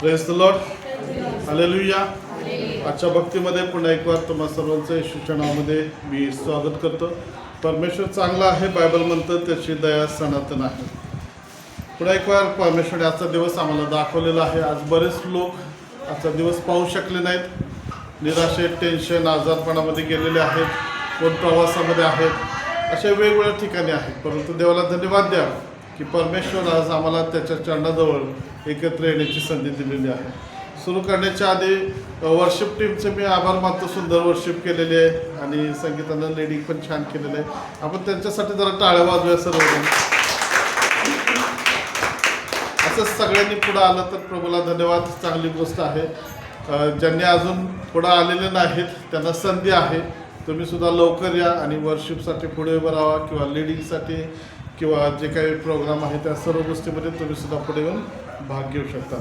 Praise the Lord, hallelujah. आजच्या भक्तीमध्ये पुन्हा एक वार तुम्हा सर्वांचं येशूच्या नावामध्ये मी स्वागत करतो. परमेश्वर चांगला आहे, बायबल म्हणतं त्याची दया सनातन आहे. पुन्हा एक वार परमेश्वरने आजचा दिवस आम्हाला दाखवलेला आहे. आज बरेच लोक आजचा दिवस पाहू शकले नाहीत. निराशेत, टेन्शन, आजारपणामध्ये गेलेले आहेत, कोण प्रवासामध्ये आहेत, अशा वेगवेगळ्या ठिकाणी आहेत. परंतु देवाला धन्यवाद द्या की परमेश्वर आज आम्हाला त्याच्या चरणाजवळ एकत्र येण्याची संधी दिलेली आहे. सुरू करण्याच्या आधी वर्शिप टीमचे मी आभार मानतो. सुंदर वर्शिप केलेली आहे आणि संगीतानं लीडिंग पण छान केलेलं आहे. आपण त्यांच्यासाठी जरा टाळ्या वाजूया सर्वजण. असंच सगळ्यांनी पुढं आलं तर प्रभूला धन्यवाद, चांगली गोष्ट आहे. ज्यांनी अजून पुढं आलेले नाहीत त्यांना संधी आहे. तुम्ही सुद्धा लवकर या आणि वर्शिपसाठी पुढे उभं राहा किंवा लीडिंगसाठी किंवा जे काही प्रोग्राम आहे त्या सर्व गोष्टीमध्ये तुम्ही सुद्धा पुढे येऊन भाग घेऊ शकता.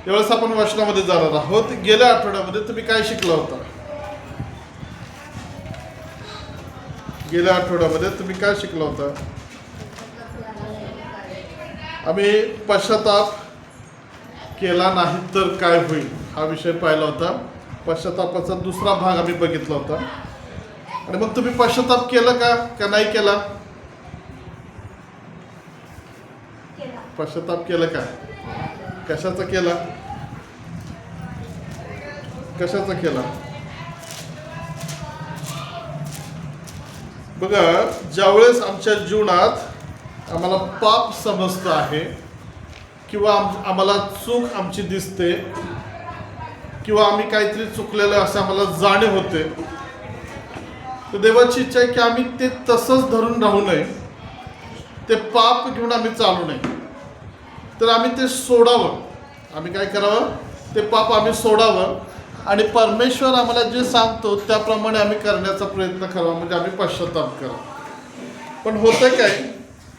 त्यावेळेस आपण वचनामध्ये जाणार आहोत. गेल्या आठवड्यामध्ये तुम्ही काय शिकला होता? गेल्या आठवड्यामध्ये तुम्ही काय शिकला होता? आम्ही पश्चाताप केला नाही तर काय होईल हा विषय पाहिला होता. पश्चातापाचा दुसरा भाग आम्ही बघितला होता. आणि मग तुम्ही पश्चाताप केलं का नाही केला? पश्चाताप केलं का? कशाचा केला? कशाचा केला? बघा, ज्यावेळेस आमच्या जीवनात आम्हाला पाप समजतं आहे किंवा आम्हाला चूक आमची दिसते किंवा आम्ही काहीतरी चुकलेलं असं आम्हाला जाणीव होते, तर देवाची इच्छा आहे की आम्ही ते तसंच धरून राहू नये. ते पाप घेऊन आम्ही चालू नये, तर आम्ही ते सोडावं. आम्ही काय करावं? ते पाप आम्ही सोडावं आणि परमेश्वर आम्हाला जे सांगतो त्याप्रमाणे आम्ही करण्याचा प्रयत्न करावा, म्हणजे आम्ही पश्चाताप करावा. पण होतं काय?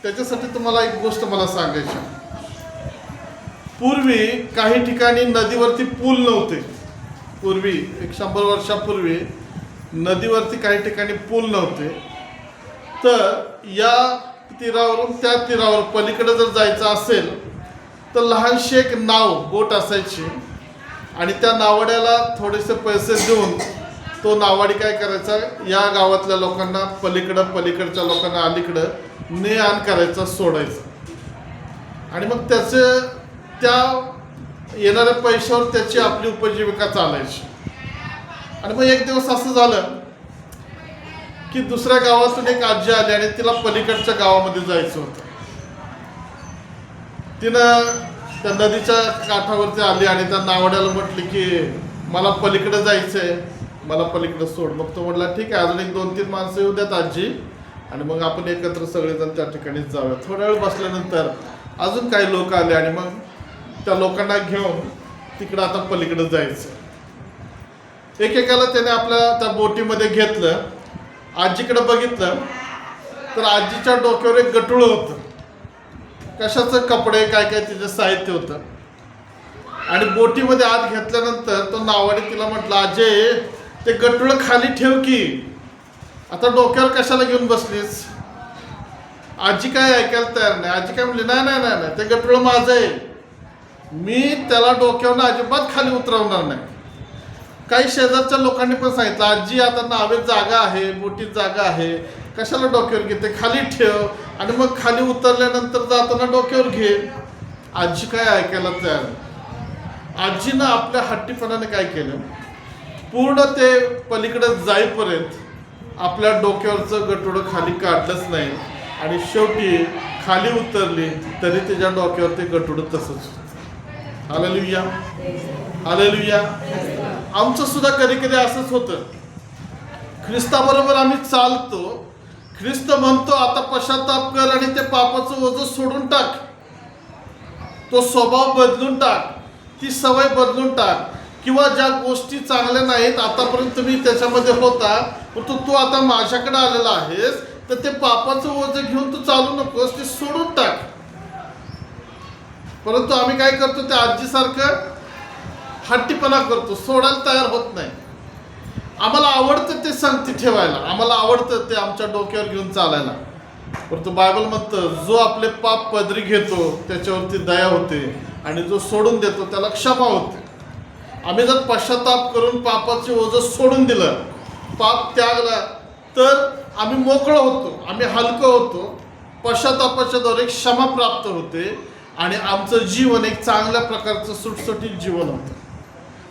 त्याच्यासाठी तुम्हाला एक गोष्ट मला सांगायची. पूर्वी काही ठिकाणी नदीवरती पूल नव्हते. पूर्वी 100 वर्षापूर्वी नदीवरती काही ठिकाणी पूल नव्हते. तर या तीरावरून त्या तीरावर पलीकडे जर जायचं असेल तर लहानशी एक नाव, बोट असायची आणि त्या नावाड्याला थोडेसे पैसे देऊन तो नावाडी काय करायचा, या गावातल्या लोकांना पलीकडच्या लोकांना अलीकडं ने आण करायचा, सोडायचं. आणि मग त्या येणाऱ्या पैशावर त्याची आपली उपजीविका चालायची. आणि मग एक दिवस असं झालं की दुसऱ्या गावातून एक आजी आली आणि तिला पलीकडच्या गावामध्ये जायचं होतं. तिनं त्या नदीच्या काठावरती आली आणि त्या नावड्याला म्हटली की मला पलीकडे जायचंय, मला पलीकडे सोड. मग तो म्हटला ठीक आहे, अजून एक 2-3 माणसं येऊ द्यात आजी आणि मग आपण एकत्र सगळेजण त्या ठिकाणी जाऊया. थोड्या वेळ बसल्यानंतर अजून काही लोक आले आणि मग त्या लोकांना घेऊन तिकडं आता पलीकडे जायचं. एकेकाला त्याने आपल्या त्या बोटीमध्ये घेतलं. आजीकडे बघितलं तर आजीच्या डोक्यावर एक गटुळं होतं. कशाचं? कपडे, काय काय तिचं साहित्य होतं. आणि बोटीमध्ये आत घेतल्यानंतर तो नावाडी तिला म्हटलं, अजय ते गटुळं खाली ठेव की, आता डोक्यावर कशाला घेऊन बसलीस? आजी काय ऐकायला तयार नाही. आजी काय म्हणली, नाही नाही नाही, ते गटुळं माझं आहे, मी त्याला डोक्यावरून अजिबात खाली उतरवणार नाही. काही शेजारच्या लोकांनी पण सांगितलं, आजी आता नावेत जागा आहे, बोटीत जागा आहे, कशाला डोक्यावर घेते, खाली ठेव आणि मग खाली उतरल्यानंतर जाताना डोक्यावर घे. आजी काय ऐकायला तयार नाही. आजीनं आपल्या हट्टीपणाने काय केलं, पूर्ण ते पलीकडे जाईपर्यंत आपल्या डोक्यावरचं गटुडं खाली काढलंच नाही आणि शेवटी खाली उतरली तरी त्याच्या डोक्यावर ते गटुडं तसंच. Hallelujah, hallelujah. आमचं सुद्धा कधी कधी असंच होतं. ख्रिस्ताबरोबर आम्ही चालतो, ख्रिस्त म्हणतो आता पश्चाताप कर आणि ते पापाचं ओझं सोडून टाक, तो स्वभाव बदलून टाक, ती सवय बदलून टाक, किंवा ज्या गोष्टी चांगल्या नाहीत आतापर्यंत तुम्ही त्याच्यामध्ये होता, परंतु तू आता माझ्याकडे आलेला आहेस तर ते पापाचं ओझं घेऊन तू चालू नकोस, ते सोडून टाक. परंतु आम्ही काय करतो, त्या आजीसारखं हट्टीपणा करतो, सोडायला तयार होत नाही. आम्हाला आवडतं ते संगती ठेवायला, आम्हाला आवडतं ते आमच्या डोक्यावर घेऊन चालायला. परंतु बायबल म्हणतं, जो आपले पाप पदरी घेतो त्याच्यावरती दया होते आणि जो सोडून देतो त्याला क्षमा होते. आम्ही जर पश्चाताप करून पापाचे ओझं सोडून दिलं, पाप त्यागला, तर आम्ही मोकळं होतो, आम्ही हलकं होतो. पश्चातापाच्या द्वारे क्षमा प्राप्त होते आणि आमचं जीवन एक चांगल्या प्रकारचं सुटसुटीत जीवन होतं.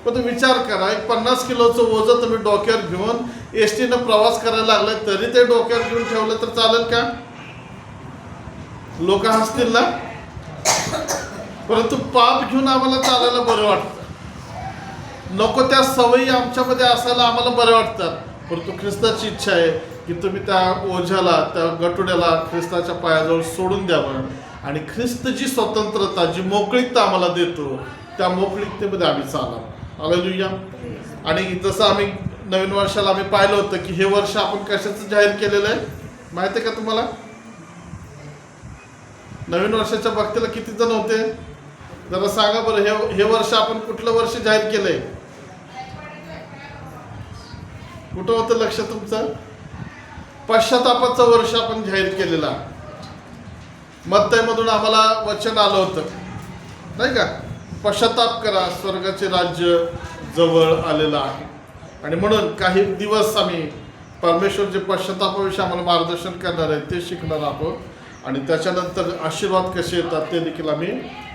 पण तुम्ही विचार करा, एक 50 किलोचं ओझं तुम्ही डोक्यावर घेऊन एसटीनं प्रवास करायला लागलाय, तरी ते डोक्यावर घेऊन ठेवलं तर चालेल का? लोक हसतील ना. परंतु पाप घेऊन आम्हाला चालायला बरं वाटतं. नको त्या सवयी आमच्यामध्ये असायला आम्हाला बरं वाटतात. परंतु ख्रिस्ताची इच्छा आहे की तुम्ही त्या ओझ्याला, त्या गटुड्याला ख्रिस्ताच्या पायाजवळ सोडून द्यावं आणि ख्रिस्त जी स्वतंत्रता, जी मोकळीकता आम्हाला देतो, त्या मोकळीकतेमध्ये आम्ही चालावं. हालेलुया. आणि जसं आम्ही नवीन वर्षाला आम्ही पाहिलं होतं की हे वर्ष आपण कशाचं जाहीर केलेलं आहे माहिती आहे का तुम्हाला? नवीन वर्षाच्या भक्तीला किती जण होते? जरा सांगा बरं, हे वर्ष आपण कुठलं वर्ष जाहीर केलंय? कुठं होतं लक्ष तुमचं? पश्चातापाचं वर्ष आपण जाहीर केलेला. मत्तईमधून आम्हाला वचन आलं होतं नाही का, पश्चाताप करा, स्वर्गाचे राज्य जवळ आलेलं आहे. आणि म्हणून काही दिवस आम्ही परमेश्वरचे पश्चातापाविषयी आम्हाला मार्गदर्शन करणार आहे ते शिकणार आहोत. आणि त्याच्यानंतर आशीर्वाद कसे येतात ते देखील आम्ही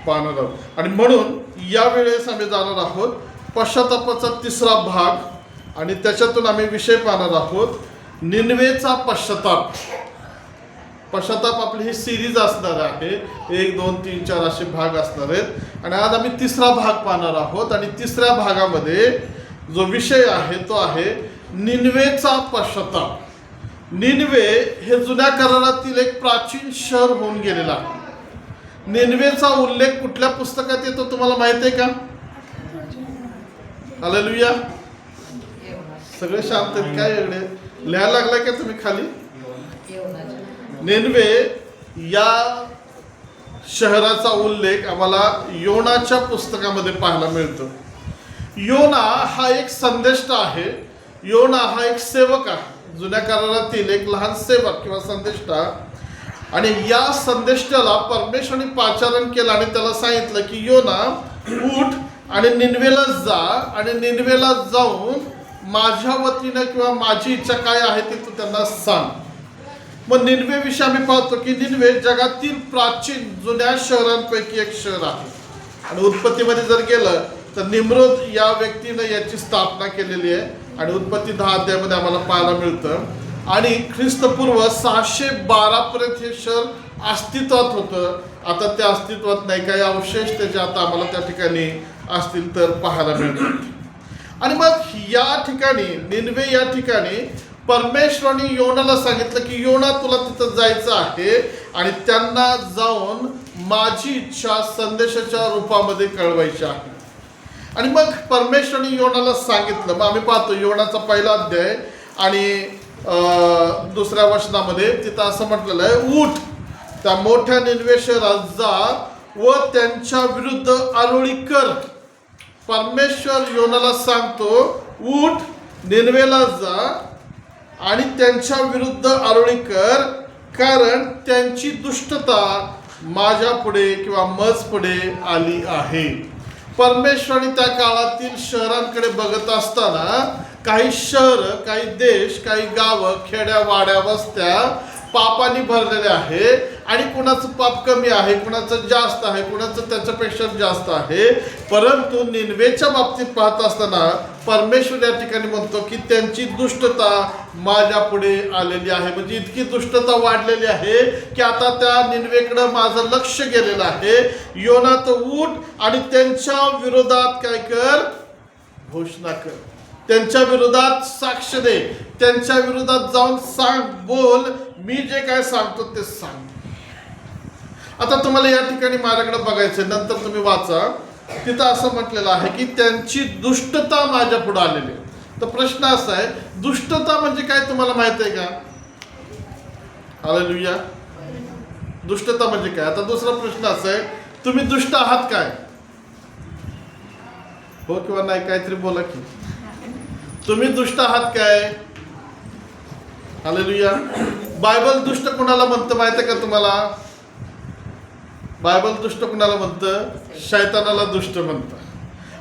पाहणार आहोत. आणि म्हणून यावेळेस आम्ही जाणार आहोत पश्चातापाचा 3रा भाग आणि त्याच्यातून आम्ही विषय पाहणार आहोत निनवेचा पश्चाताप. पश्चाताप आपली ही सिरीज असणार आहे, 1, 2, 3, 4 असे भाग असणार आहेत. आणि आज आम्ही 3रा भाग पाहणार आहोत. आणि 3ऱ्या भागामध्ये जो विषय आहे तो आहे निनवेचा पश्चाताप. निनवे हे जुन्या करारातील एक प्राचीन शहर होऊन गेलेलं आहे. निनवेचा उल्लेख कुठल्या पुस्तकात येतो तुम्हाला माहिती आहे का? हालेलुया. सगळे शांत आहेत काय? एवढे लिहायला लागलाय का तुम्ही खाली? निनवे या शहराचा उल्लेख आम्हाला योनाच्या पुस्तकामध्ये पाहायला मिळतो. योना हा एक संदेष्ट आहे. योना हा एक सेवक आहे, जुन्या करारातील एक लहान सेवक किंवा संदेष्टा. आणि या संदेष्टाला परमेश्वराने पाचारण केलं आणि त्याला सांगितलं की योना उठ आणि निनवेला जा आणि निनवेला जाऊन माझ्या वतीनं किंवा माझी इच्छा काय आहे ते तू त्यांना सांग. मग निनवे विषयी आम्ही पाहतो की निनवे जगातील प्राचीन जुन्या शहरांपैकी एक शहर आहे. आणि उत्पत्तीमध्ये जर गेलं तर निम्रोद या व्यक्तीनं याची स्थापना केलेली आहे. आणि उत्पत्ती 10 अध्यायामध्ये आम्हाला पाहायला मिळतं. आणि ख्रिस्तपूर्व 612 पर्यंत हे शहर अस्तित्वात होतं. आता ते अस्तित्वात नाही, काही अवशेष त्याचे आता आम्हाला त्या ठिकाणी असतील तर पाहायला मिळतात. आणि मग या ठिकाणी निनवे या ठिकाणी परमेश्वराने योनाला सांगितलं की योना तुला तिथं जायचं आहे आणि त्यांना जाऊन माझी इच्छा संदेशाच्या रूपामध्ये कळवायची आहे. आणि मग परमेश्वराने योनाला सांगितलं. मग आम्ही पाहतो योनाचा 1ला अध्याय आणि 2ऱ्या वचनामध्ये तिथं असं म्हटलेलं आहे, उठ त्या मोठ्या निनवे शहरात जा व त्यांच्या विरुद्ध आरोळी कर. परमेश्वर योनाला सांगतो उठ निनवेला जा आणि त्यांच्या विरुद्ध आरोळी कर, कारण त्यांची दुष्टता माझ्या पुढे किंवा मज पुढे आली आहे. परमेश्वराने त्या काळातील शहरांकडे बघत असताना काही शहर, काही देश, काही गावं, खेड्या, वाड्या, वस्त्या पापाने भरलेले आहे. आणि कुणाचं पाप कमी आहे, कुणाचं जास्त आहे, कुणाचं त्याच्यापेक्षा जास्त आहे. परंतु निनवेच्या बाबतीत पाहत असताना परमेश्वर या ठिकाणी म्हणतो की त्यांची दुष्टता माझ्या पुढे आलेली आहे. म्हणजे इतकी दुष्टता वाढलेली आहे की आता त्या निनवेकडे माझं लक्ष गेलेलं आहे. योना तर उठ आणि त्यांच्या विरोधात काय कर? घोषणा कर. त्यांच्या विरोधात साक्ष दे. त्यांच्या विरोधात जाऊन सांग, बोल, मी जे काय सांगतो ते सांग. आता तुम्हाला या ठिकाणी माझ्याकडे बघायचं, नंतर तुम्ही वाचा. तिथं असं म्हटलेलं आहे की त्यांची दुष्टता माझ्या पुढे आलेली आहे. तर प्रश्न असा आहे, दुष्टता म्हणजे काय तुम्हाला माहित आहे का? हालेलुया. दुष्टता म्हणजे काय? आता दुसरा प्रश्न असा आहे, तुम्ही दुष्ट आहात काय? हो किंवा नाही, काहीतरी बोला की. तुम्ही दुष्ट आहात काय? हालेलुया. बायबल दुष्ट कोणाला म्हणतं माहिती आहे का तुम्हाला? बायबल दुष्ट कुणाला म्हणतं? शैतानाला दुष्ट म्हणतं.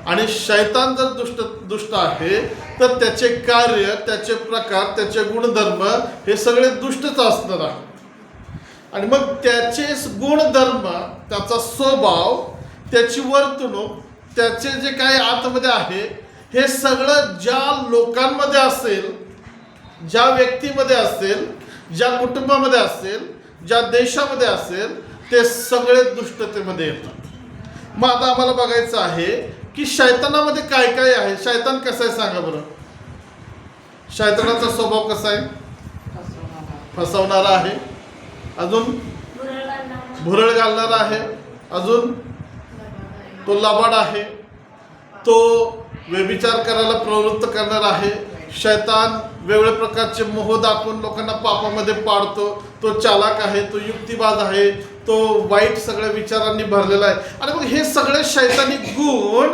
आणि शैतान जर दुष्ट आहे तर त्याचे कार्य, त्याचे प्रकार, त्याचे गुणधर्म हे सगळे दुष्टच असणार आहे. आणि मग त्याचे गुणधर्म, त्याचा स्वभाव, त्याची वर्तणूक, त्याचे जे काही आतमध्ये आहे हे सगळं ज्या लोकांमध्ये असेल, ज्या व्यक्तीमध्ये असेल, ज्या कुटुंबामध्ये असेल, ज्या देशामध्ये असेल, ते सगळे दुष्टतेमध्ये येतात. मग आता आम्हाला बघायचं आहे की शैतानामध्ये काय काय आहे. शैतान कसं आहे सांगा बरं. शैतानाचा स्वभाव कसा आहे? फसवणारा आहे. अजून भुरळ घालणारा आहे. अजून तो लबाड आहे. तो व्यभिचार करायला प्रवृत्त करणारा आहे. शैतान वेगवेगळ्या प्रकारचे मोह दाखवून लोकांना पापामध्ये पाडतो. तो चालाक आहे. तो युक्तिवाद आहे. तो वाईट सगळ्या विचारांनी भरलेला आहे. आणि मग हे सगळे शैतानी गुण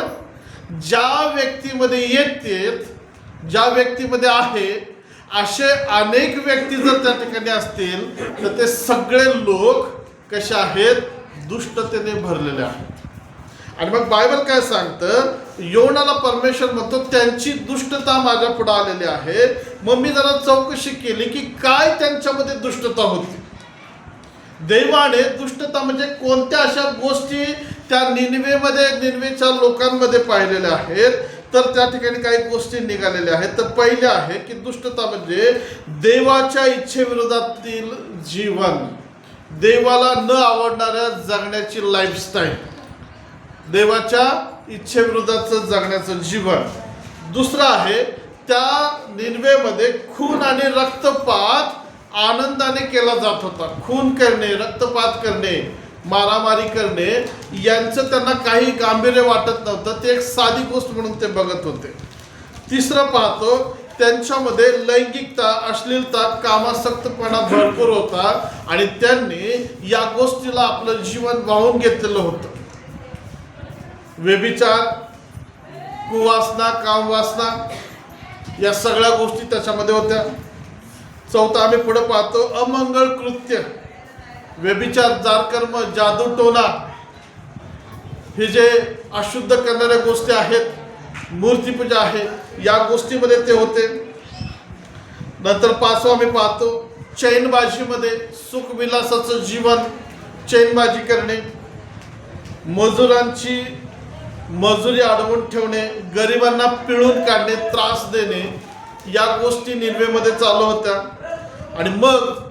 ज्या व्यक्तीमध्ये येतात, ज्या व्यक्तीमध्ये आहे, असे अनेक व्यक्ती जर त्या ठिकाणी असतील तर ते सगळे लोक कसे आहेत? दुष्टतेने भरलेले आहेत. आणि मग बायबल काय सांगतं? योनाला परमेश्वर म्हणतो त्यांची दुष्टता माझ्या पुढे आलेली आहे. मग मी जरा चौकशी केली की काय त्यांच्यामध्ये दुष्टता होती. देवाने दुष्टता म्हणजे कोणत्या अशा गोष्टी त्या निनवेच्या लोकांमध्ये पाहिलेल्या आहेत, तर त्या ठिकाणी काही गोष्टी निघालेल्या आहेत. तर पहिले आहे की दुष्टता म्हणजे देवाच्या इच्छेविरोधातील जीवन, देवाला न आवडणाऱ्या जगण्याची लाईफस्टाईल, देवाच्या इच्छेविरोधाचं जगण्याचं जीवन. दुसरं आहे त्या निनवेमध्ये खून आणि रक्तपात आनंदाने केला जात होता. खून करणे, रक्तपात करणे, मारामारी करणे यांचं त्यांना काही गांभीर्य वाटत नव्हतं. ते एक साधी गोष्ट म्हणून ते बघत होते. तिसरं पाहतो त्यांच्यामध्ये लैंगिकता, अश्लीलता, कामासक्तपणा भरपूर होता आणि त्यांनी या गोष्टीला आपलं जीवन वाहून घेतलेलं होतं. व्यभिचार, कुवासना, कामवासना या सगळ्या गोष्टी त्याच्यामध्ये होत्या. चौथा आम्ही पुढे पाहतो अमंगळ कृत्य, व्यभिचार, जारकर्म, जादूटोना, हे जे अशुद्ध करणाऱ्या गोष्टी आहेत, मूर्तीपूजा आहे, या गोष्टीमध्ये ते होते. नंतर पाचवा आम्ही पाहतो चैनबाजीमध्ये, सुखविलासाचं जीवन, चैनबाजी करणे, मजुरांची मजुरी अडवून ठेवणे, गरिबांना पिळून काढणे, त्रास देणे, या गोष्टी निनवेमध्ये चालू होत्या. आणि मग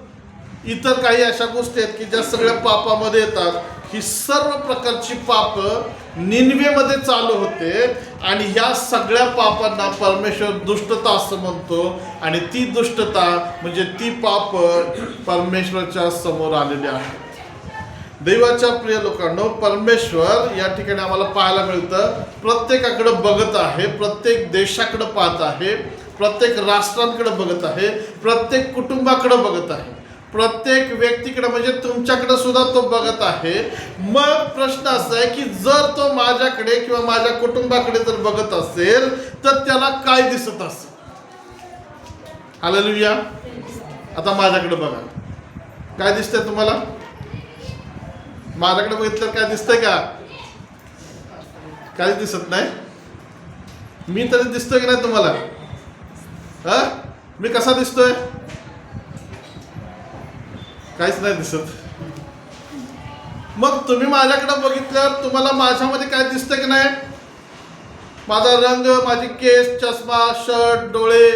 इतर काही अशा गोष्टी आहेत की ज्या सगळ्या पापामध्ये येतात. ही सर्व प्रकारची पाप निनवेमध्ये चालू होते आणि ह्या सगळ्या पापांना परमेश्वर दुष्टता असं म्हणतो. आणि ती दुष्टता म्हणजे ती पाप परमेश्वराच्या समोर आलेली आहेत. देवाच्या प्रिय लोकांनो, परमेश्वर या ठिकाणी आम्हाला पाहायला मिळतं प्रत्येकाकडे बघत आहे, प्रत्येक देशाकडे पाहत आहे, प्रत्येक राष्ट्रांकडे बघत आहे, प्रत्येक कुटुंबाकडे बघत आहे, प्रत्येक व्यक्तीकडे म्हणजे तुमच्याकडे सुद्धा तो बघत आहे. मग प्रश्न असा आहे की जर तो माझ्याकडे किंवा माझ्या कुटुंबाकडे जर बघत असेल तर त्याला काय दिसत असेल? हालेलुया. आता माझ्याकडे बघा, काय दिसतंय तुम्हाला? माझ्याकडे बघितलं काय दिसतंय का? काही दिसत नाही. मी तरी दिसतोय की नाही तुम्हाला? मी कसा दिसतोय? काहीच नाही दिसत. मग तुम्ही माझ्याकडे बघितल्यावर तुम्हाला माझ्यामध्ये काय दिसतंय की नाही? माझा रंग, माझी केस, चष्मा, शर्ट, डोळे.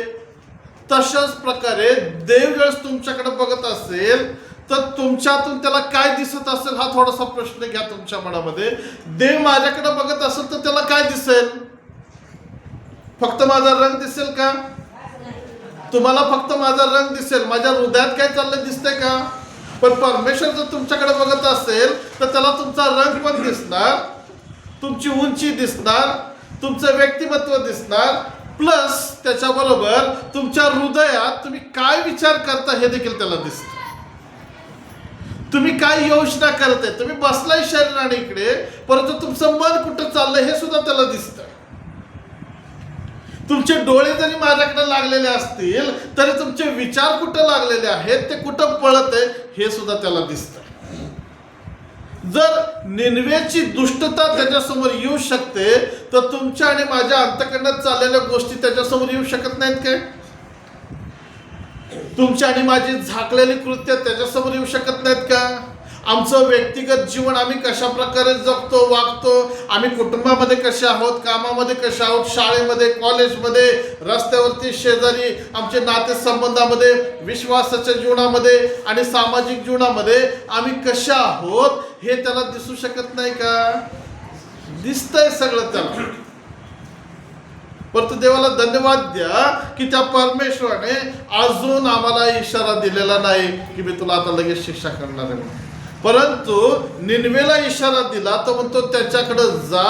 तशाच प्रकारे देव वेळेस तुमच्याकडे बघत असेल तर तुमच्यातून त्याला काय दिसत असेल हा थोडासा प्रश्न घ्या तुमच्या मनामध्ये. देव माझ्याकडे बघत असेल तर त्याला काय दिसेल? फक्त माझा रंग दिसेल का? तुम्हाला फक्त माझा रंग दिसेल, माझ्या हृदयात काय चाललंय दिसतंय का? पण परमेश्वर जर तुमच्याकडे बघत असेल तर त्याला तुमचा रंग पण दिसणार, तुमची उंची दिसणार, तुमचं व्यक्तिमत्व दिसणार, प्लस त्याच्याबरोबर तुमच्या हृदयात तुम्ही काय विचार करता हे देखील त्याला दिसतं. तुम्ही काय योजना करताय, तुम्ही बसलाय शरीराने इकडे, परंतु तुमचं मन कुठं चाललंय हे सुद्धा त्याला दिसतं. तुमचे डोळे जरी माझ्याकडे लागलेले असतील तरी तुमचे विचार कुठं लागलेले आहेत, ते कुठं पळत आहे हे सुद्धा त्याला दिसतं. जर निनवेची दुष्टता त्याच्यासमोर येऊ शकते, तर तुमच्या आणि माझ्या अंतःकरणात चाललेल्या गोष्टी त्याच्यासमोर येऊ शकत नाहीत काय? तुमच्या आणि माझी झाकलेली कृत्य त्याच्यासमोर येऊ शकत नाहीत का? आमचं व्यक्तिगत जीवन आम्ही कशा प्रकारे जगतो, वागतो, आम्ही कुटुंबामध्ये कसे आहोत, कामामध्ये कसे आहोत, शाळेमध्ये, कॉलेजमध्ये, रस्त्यावरती, शेजारी, आमचे नातेसंबंधामध्ये, विश्वासाच्या जीवनामध्ये आणि सामाजिक जीवनामध्ये आम्ही कशा आहोत हे त्याला दिसू शकत नाही का? दिसतंय सगळं त्याला. परंतु देवाला धन्यवाद द्या की त्या परमेश्वराने अजून आम्हाला इशारा दिलेला नाही की मी तुला आता लगेच शिक्षा करणार आहे. परंतु निनवेला इशारा दिला तो म्हणतो त्याच्याकडे जा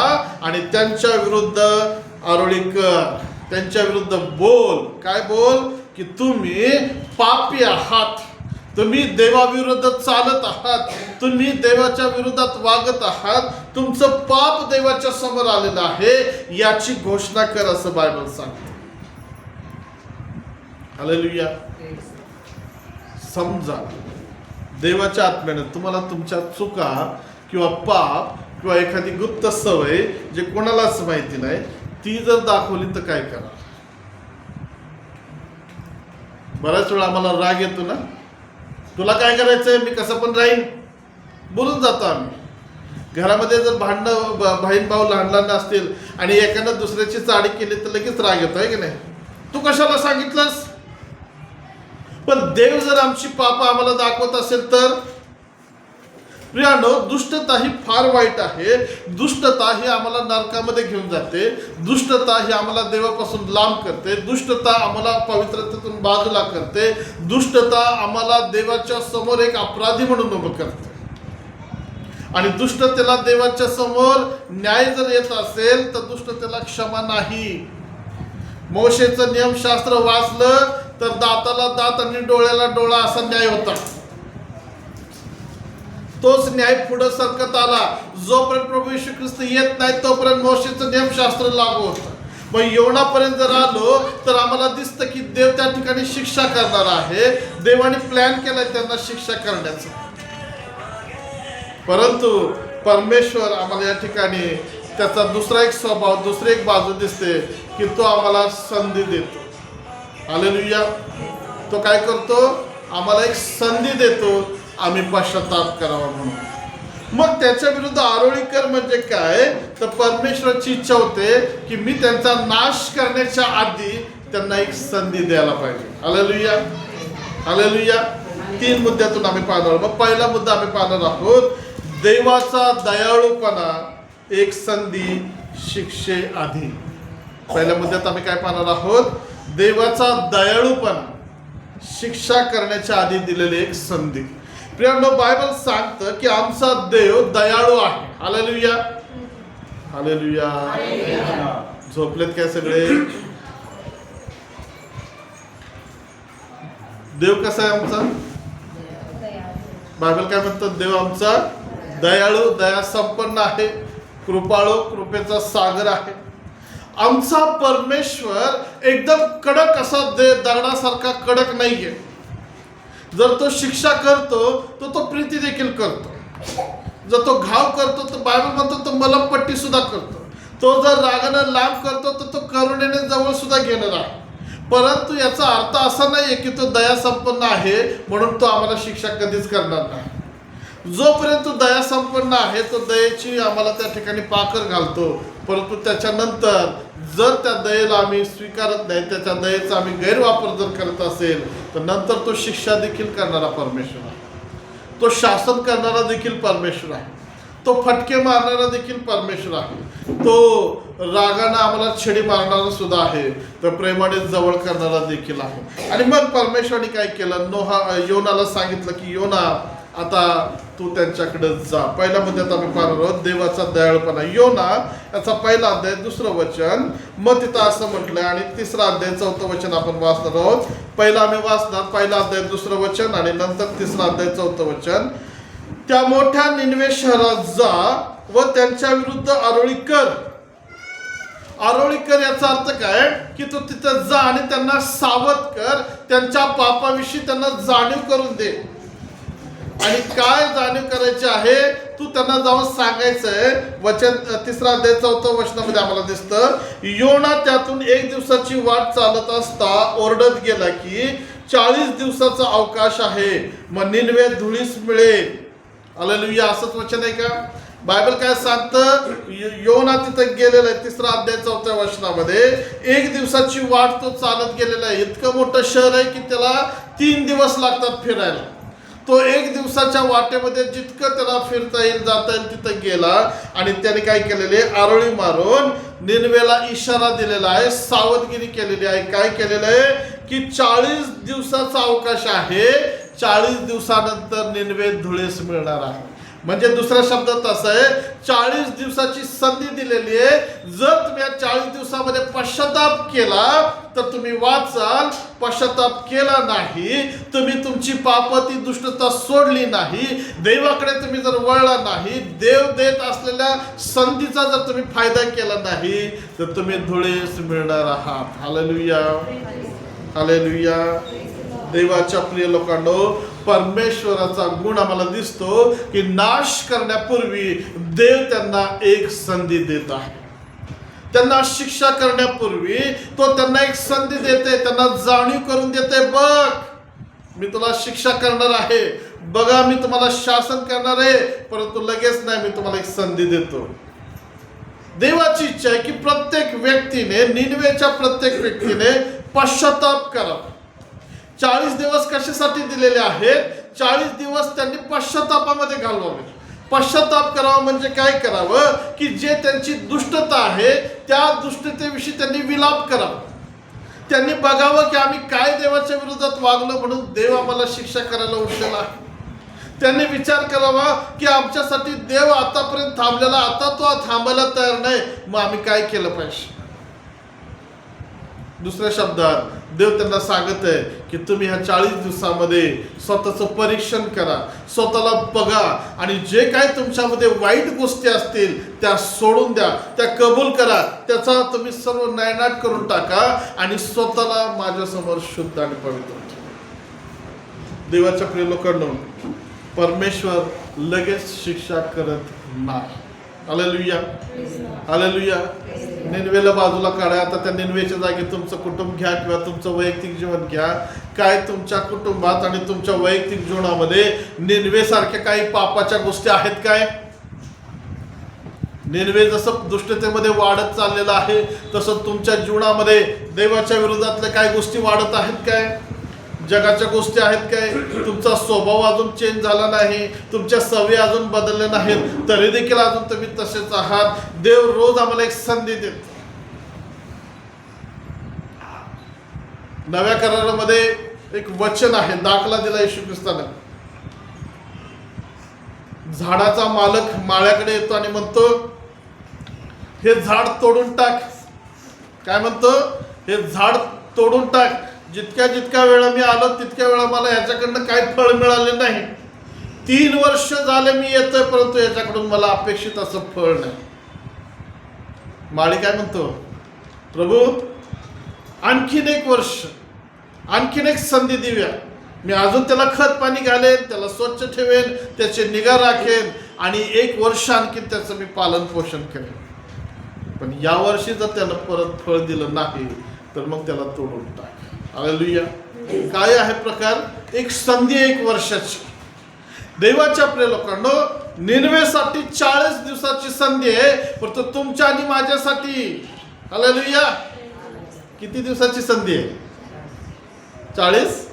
आणि त्यांच्या विरुद्ध आरोळी कर, त्यांच्या विरुद्ध बोल. काय बोल? की तुम्ही पापी आहात, तुम्ही देवाविरुद्ध चालत आहात, तुम्ही देवाच्या विरोधात वागत आहात, तुमचं पाप देवाच्या समोर आलेलं आहे, याची घोषणा कर असं बायबल सांगतं. हालेलुया. समजा देवाच्या आत्म्याने तुम्हाला तुमच्या चुका किंवा पाप किंवा एखादी गुप्त सवय जे कोणालाच माहिती नाही ती जर दाखवली तर काय करा? बऱ्याच वेळा आम्हाला राग येतो ना, तुला काय करायचंय, मी कसं पण राहीन, बोलून जातो आम्ही. घरामध्ये जर भांडणं बहीण भाऊ लहान लहान असतील आणि एकानं दुसऱ्याची चाडी केली तर लगेच राग येतो आहे की नाही? तू कशाला सांगितलंस? पण देव जर आमची पाप आम्हाला दाखवत असेल तर प्रियानो, दुष्टता ही फार वाईट आहे. दुष्टता ही आम्हाला नरकामध्ये घेऊन जाते. दुष्टता ही आम्हाला देवापासून लांब करते. दुष्टता आम्हाला पवित्रतेतून बाजूला करते. दुष्टता आम्हाला देवाच्या समोर एक अपराधी म्हणून उभं करते. आणि दुष्टतेला देवाच्या समोर न्याय जर येत असेल तर दुष्टतेला क्षमा नाही. मोशेचं नियमशास्त्र वाचलं तर दाताला दात आणि डोळ्याला डोळा असा न्याय होता. तोच न्याय पुढे सरकत आला. जोपर्यंत प्रभू येशू ख्रिस्त येत नाही तोपर्यंत मोशेचं नियमशास्त्र लागू होतं. मग योनापर्यंत जर आलो तर आम्हाला दिसतं की देव त्या ठिकाणी शिक्षा करणार आहे. देवाने प्लॅन केलाय त्यांना शिक्षा करण्याचा. परंतु परमेश्वर आम्हाला या ठिकाणी त्याचा दुसरा एक स्वभाव, दुसरी एक बाजू दिसते की तो आम्हाला संधी देतो. हालेलुया. तो काय करतो? आम्हाला एक संधी देतो आम्ही पश्चाताप करावा म्हणून. मग त्याच्या विरुद्ध आरोळी कर म्हणजे काय? तर परमेश्वराची इच्छा होते की मी त्यांचा नाश करण्याच्या आधी त्यांना एक संधी द्यायला पाहिजे. हालेलुया. हालेलुया. 3 मुद्द्यातून आम्ही पाहणार. मग पहिला मुद्दा आम्ही पाहणार आहोत, देवाचा दयाळूपणा एक संधी शिक्षेआधी. पहिल्या मुद्द्यात आम्ही काय पाहणार आहोत? देवाचा दयाळूपणा शिक्षा करण्याच्या आधी दिलेली एक संधी. प्रियांनो, बायबल सांगतं की आमचा देव दयाळू आहे. हालेलुया. हालेलुया. झोपलेत काय सगळे? देव कसा आहे आमचा? बायबल काय म्हणतात? देव आमचा दयाळू, दया संपन्न आहे, कृपाळू, कृपेचा सागर आहे. आमचा परमेश्वर एकदम कडक असा दगडासारखा कडक नाहीये. जर तो शिक्षा करतो तर तो प्रीती देखील करतो. जर तो घाव करतो तर बायबल म्हणतो तो मलमपट्टी सुद्धा करतो. तो जर रागानं लांब करतो तर तो करुणेने जवळ सुद्धा घेणार आहे. परंतु याचा अर्थ असा नाहीये की तो दया संपन्न आहे म्हणून तो आम्हाला शिक्षा कधीच करणार नाही. जोपर्यंत तो दया संपन्न आहे तो दयेची आम्हाला त्या ठिकाणी पाकर घालतो. परंतु त्याच्यानंतर जर त्या दयेला आम्ही स्वीकारत नाही, त्याच्या दयेचा आम्ही गैरवापर जर करत असेल तर नंतर तो शिक्षा देखील करणारा परमेश्वर आहे. तो शासन करणारा देखील परमेश्वर आहे. तो फटके मारणारा देखील परमेश्वर आहे. तो रागानं आम्हाला छडी मारणारा सुद्धा आहे. तर प्रेमाने जवळ करणारा देखील आहे. आणि मग परमेश्वराने काय केलं? योनाला सांगितलं की योना आता तू त्यांच्याकडे जा. पहिल्या मुद्द्यात आम्ही पाहणार आहोत देवाचा दयाळूपणा. योना याचा पहिला अध्याय 2रं वचन, मग तिथं असं म्हटलंय. आणि 3रा अध्याय 4थं वचन आपण वाचणार आहोत. पहिला आम्ही वाचणार, पहिला अध्याय 2रं वचन आणि नंतर 3रा अध्याय 4थं वचन. त्या मोठ्या निनवे शहरात जा व त्यांच्या विरुद्ध आरोळी कर. आरोळी कर याचा अर्थ काय? की तू तिथं जा आणि त्यांना सावध कर, त्यांच्या पापाविषयी त्यांना जाणीव करून दे. आणि काय जाणीव करायची आहे तू त्यांना जाऊन सांगायचंय. वचन 3 अध्याय 4 वचनामध्ये आम्हाला दिसतं, योना त्यातून 1 दिवसाची वाट चालत असता ओरडत गेला की 40 दिवसाचा अवकाश आहे, मग निनवे धुळीस मिळेल. हालेलुया. असंच वचन आहे का? बायबल काय सांगतं? योना तिथं गेलेला आहे 3 अध्याय 4 वचनामध्ये. 1 दिवसाची वाट तो चालत गेलेला आहे. इतकं मोठं शहर आहे की त्याला 3 दिवस लागतात फिरायला. तो 1 दिवसाच्या वाटेमध्ये जितकं त्याला फिरता येईल जाता येईल तिथं गेला आणि त्याने काय केलेले, आरोळी मारून निनवेला इशारा दिलेला आहे, सावधगिरी केलेली आहे. काय केलेलं आहे की 40 दिवसाचा अवकाश आहे, 40 दिवसानंतर निनवे धुळीस मिळणार आहे. म्हणजे दुसऱ्या शब्दात असं आहे, 40 दिवसाची संधी दिलेली आहे. जर तुम्ही या 40 दिवसामध्ये पश्चाताप केला तर तुम्ही वाचाल. पश्चाताप केला नाही, तुम्ही तुमची पापाती दुष्टता सोडली नाही, देवाकडे तुम्ही जर वळला नाही, देव देत असलेल्या संधीचा जर तुम्ही फायदा केला नाही तर तुम्ही धुळीस मिळणार आहात. Hallelujah, hallelujah. देवाच्या प्रिय लोकांनो, परमेश्वराचा गुण आम्हाला दिसतो की नाश करण्यापूर्वी देव त्यांना एक संधी देत आहे. त्यांना शिक्षा करण्यापूर्वी तो त्यांना एक संधी देते, त्यांना जाणीव करून देते, बघ मी तुला शिक्षा करणार आहे, बघा मी तुम्हाला शासन करणार आहे, परंतु लगेच नाही, मी तुम्हाला एक संधी देतो. देवाची इच्छा आहे की प्रत्येक व्यक्तीने, निनवेच्या प्रत्येक व्यक्तीने पश्चाताप करावा. 40 दिवस कशासाठी दिलेले आहेत? 40 दिवस त्यांनी पश्चातापामध्ये घालवावे. पश्चाताप करावा म्हणजे काय करावं की जे त्यांची दुष्टता आहे त्या दुष्टतेविषयी त्यांनी विलाप करावा. त्यांनी बघावं की आम्ही काय देवाच्या विरोधात वागलो म्हणून देव आम्हाला शिक्षा करायला उठलेला आहे. त्यांनी विचार करावा की आमच्यासाठी देव आतापर्यंत थांबलेला, आता तो थांबायला तयार नाही, मग आम्ही काय केलं पाहिजे. दुसऱ्या शब्दात देव त्यांना सांगत आहे की तुम्ही ह्या 40 दिवसामध्ये स्वतःचं परीक्षण करा, स्वतःला बघा आणि जे काय तुमच्यामध्ये वाईट गोष्टी असतील त्या सोडून द्या, त्या कबूल करा, त्याचा तुम्ही सर्व नायनाट करून टाका आणि स्वतःला माझ्यासमोर शुद्ध आणि पवित्र ठेवा. देवाच्या प्रिय लोकांनो, परमेश्वर लगेच शिक्षा करत नाही. Hallelujah, hallelujah. निनवेला बाजूला काढा. आता त्या निनवेच्या जागी तुमचं कुटुंब घ्या किंवा तुमचं वैयक्तिक जीवन घ्या. काय तुमच्या कुटुंबात आणि तुमच्या वैयक्तिक जीवनामध्ये निनवे सारख्या काही पापाच्या गोष्टी आहेत काय? निनवे जसं दुष्टतेमध्ये वाढत चाललेलं आहे तसं तुमच्या जीवनामध्ये देवाच्या विरोधातल्या काही गोष्टी वाढत आहेत काय? जगाच्या गोष्टी आहेत काय? तुमचा स्वभाव अजून चेंज झाला नाही, तुमच्या सवयी अजून बदलल्या नाहीत, तरी देखील अजून तुम्ही तसेच आहात. देव रोज आम्हाला एक संधी देतो. नव्या करारामध्ये एक वचन आहे, दाखला दिला येशू ख्रिस्ताने. झाडाचा मालक माळ्याकडे येतो आणि म्हणतो, हे झाड तोडून टाक. काय म्हणतो? हे झाड तोडून टाक. जितक्या वेळा मी आलो तितक्या वेळा मला ह्याच्याकडनं काही फळ मिळाले नाही. 3 वर्ष झाले मी येतोय, परंतु याच्याकडून मला अपेक्षित असं फळ नाही. माळी काय म्हणतो? प्रभू आणखीन 1 वर्ष, आणखीन एक संधी देऊया. मी अजून त्याला खत पाणी घालेन, त्याला स्वच्छ ठेवेन, त्याची निगा राखेन आणि 1 वर्ष आणखीन त्याचं मी पालन पोषण करेन. पण या वर्षी जर त्यानं परत फळ दिलं नाही तर मग त्याला तोडून टाक. हालेलुया. काय आहे प्रकार? एक संधी 1 वर्षाची. देवाच्या प्रिय लोकांनो, निनवेसाठी 40 दिवसाची संधी आहे, परंतु तुमच्या आणि माझ्यासाठी हालेलुया किती दिवसाची संधी आहे? 40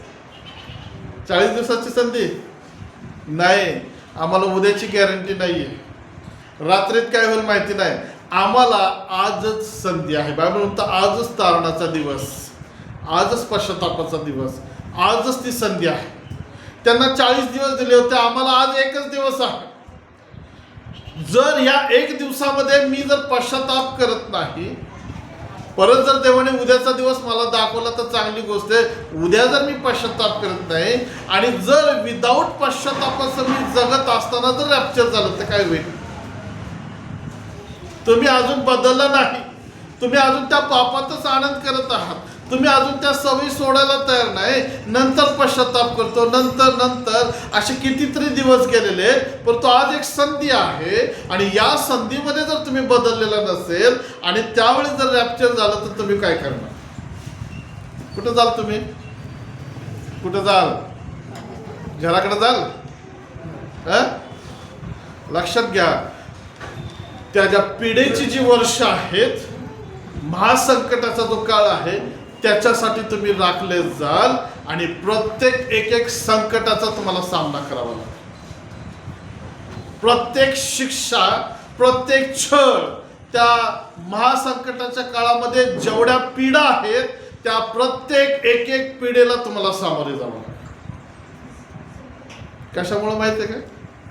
दिवसाची संधी नाही. आम्हाला उद्याची गॅरंटी नाहीये, रात्रीत काय होईल माहिती नाही. आम्हाला आजच संधी आहे. बायबल म्हणतो आजच तारणाचा दिवस, आजच पश्चातापाचा दिवस, आजच ती संधी आहे. त्यांना 40 दिवस दिले होते, आम्हाला आज 1च दिवस आहे. जर या 1 दिवसामध्ये मी जर पश्चाताप करत नाही, परत जर देवाने उद्याचा दिवस मला दाखवला तर चांगली गोष्ट आहे. उद्या जर मी पश्चाताप करत नाही आणि जर विदाऊट पश्चातापाचं मी जगत असताना जर रॅप्चर झालं तर काय होईल? तुम्ही अजून बदलला नाही, तुम्ही अजून त्या पापातच आनंद करत आहात, तुम्ही अजून त्या सवयी सोडायला तयार नाही, नंतर पश्चाताप करतो, नंतर असे कितीतरी दिवस गेलेले. परंतु आज एक संधी आहे आणि या संधीमध्ये जर तुम्ही बदललेला नसेल आणि त्यावेळी जर रॅप्चर झालं तर तुम्ही काय करणार? कुठं जाल तुम्ही? कुठं जाल? घराकडे जाल? लक्षात घ्या, त्या ज्या पिढीची जी वर्ष आहेत, महासंकटाचा जो काळ आहे, त्याच्यासाठी तुम्ही राखले जाल आणि प्रत्येक एक संकटाचा तुम्हाला सामना करावा लागेल. प्रत्येक शिक्षा, प्रत्येक छळ, त्या महासंकटाच्या काळामध्ये जेवढ्या पीडा आहेत त्या प्रत्येक एक पिढीला तुम्हाला सामोरे जावं लागेल. कशामुळे माहिती आहे का?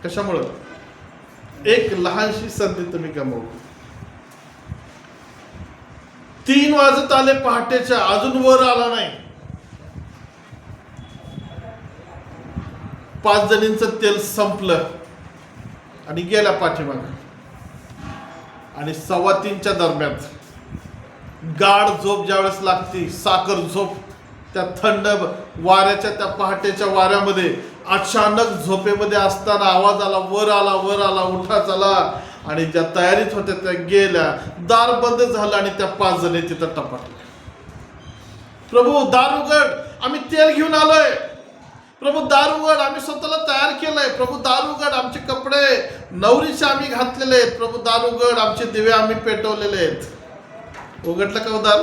कशामुळं? एक लहानशी संधी तुम्ही गमावली. 3 वाजत आले पहाटेच्या, अजून वर आला नाही. 5 जणींचं तेल संपलं आणि गेल्या पाठीमागं. आणि 2:15च्या दरम्यान गाढ झोप ज्यावेळेस लागती, साखर झोप, त्या थंड वाऱ्याच्या, त्या पहाटेच्या वाऱ्यामध्ये अचानक झोपेमध्ये असताना आवाज आला, वर आला, उठा चला. आणि ज्या तयारीत होत्या त्या गेल्या, दार बंद झालं आणि त्या 5 जणी तिथं टपाटल्या. प्रभू दार उघड, आम्ही तेल घेऊन आलोय. प्रभू दार उघड, आम्ही स्वतःला तयार केलंय. प्रभू दार उघड, आमचे कपडे नवरीचे आम्ही घातलेले आहेत. प्रभू दार उघड, आमचे दिवे आम्ही पेटवलेले आहेत. उघडलं का दार?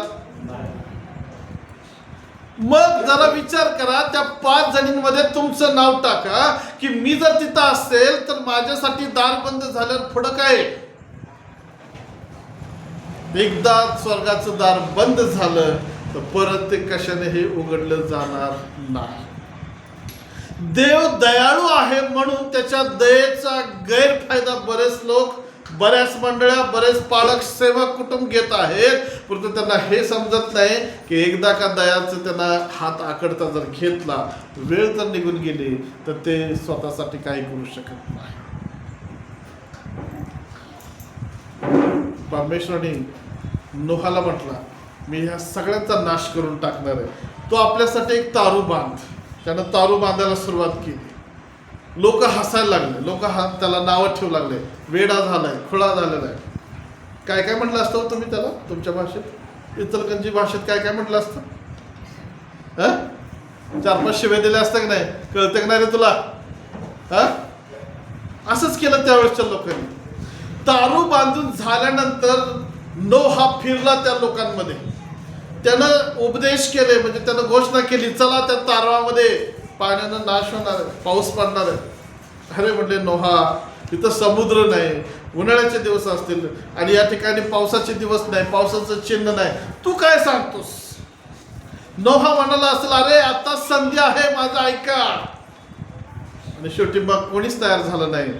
मग जरा विचार करा, त्या 5 जणींमध्ये तुमचं नाव टाका की मी जर तिथं असेल तर माझ्यासाठी दार बंद झाल्यावर पुढं काय? एकदा स्वर्गाचं दार बंद झालं तर परत ते कशानेही उघडलं जाणार नाही. देव दयाळू आहे म्हणून त्याच्या दयेचा गैरफायदा बरेच लोक, बऱ्याच मंडळ्या, बरेच पालक, सेवक, कुटुंब घेत आहेत. परंतु त्यांना हे समजत नाही की एकदा का दयाचं त्यांना हात आकडता जर घेतला, वेळ जर निघून गेली तर ते स्वतःसाठी काही करू शकत नाही. परमेश्वराने नोहाला म्हटला, मी ह्या सगळ्यांचा नाश करून टाकणार आहे. तो आपल्यासाठी एक तारू बांध. त्यानं तारू बांधायला सुरुवात केली. लोक हसायला लागले, लोक त्याला नावं ठेवू लागले, वेडा झालाय, खुळा झालेला आहे. काय काय म्हटलं असतं तुम्ही त्याला तुमच्या भाषेत? इचलकरंजी भाषेत काय काय म्हटलं असतं? 4-5 शिव्या दिल्या असतं की नाही? कळतं की नाही रे तुला? असंच केलं त्यावेळेसच्या लोकांनी. तारू बांधून झाल्यानंतर नोहा फिरला त्या लोकांमध्ये. त्यानं उपदेश केले, म्हणजे त्यानं घोषणा केली, चला त्या तारवामध्ये पाण्यानं नाश होणार आहे, पाऊस पडणार आहे. अरे म्हटले नोहा, तिथं समुद्र नाही, उन्हाळ्याचे दिवस असतील आणि या ठिकाणी पावसाचे दिवस नाही, पावसाचं चिन्ह नाही, तू काय सांगतोस? नोहा म्हणाला असेल, अरे आता संधी आहे, माझं ऐका. आणि शेवटी मग कोणीच तयार झालं नाही.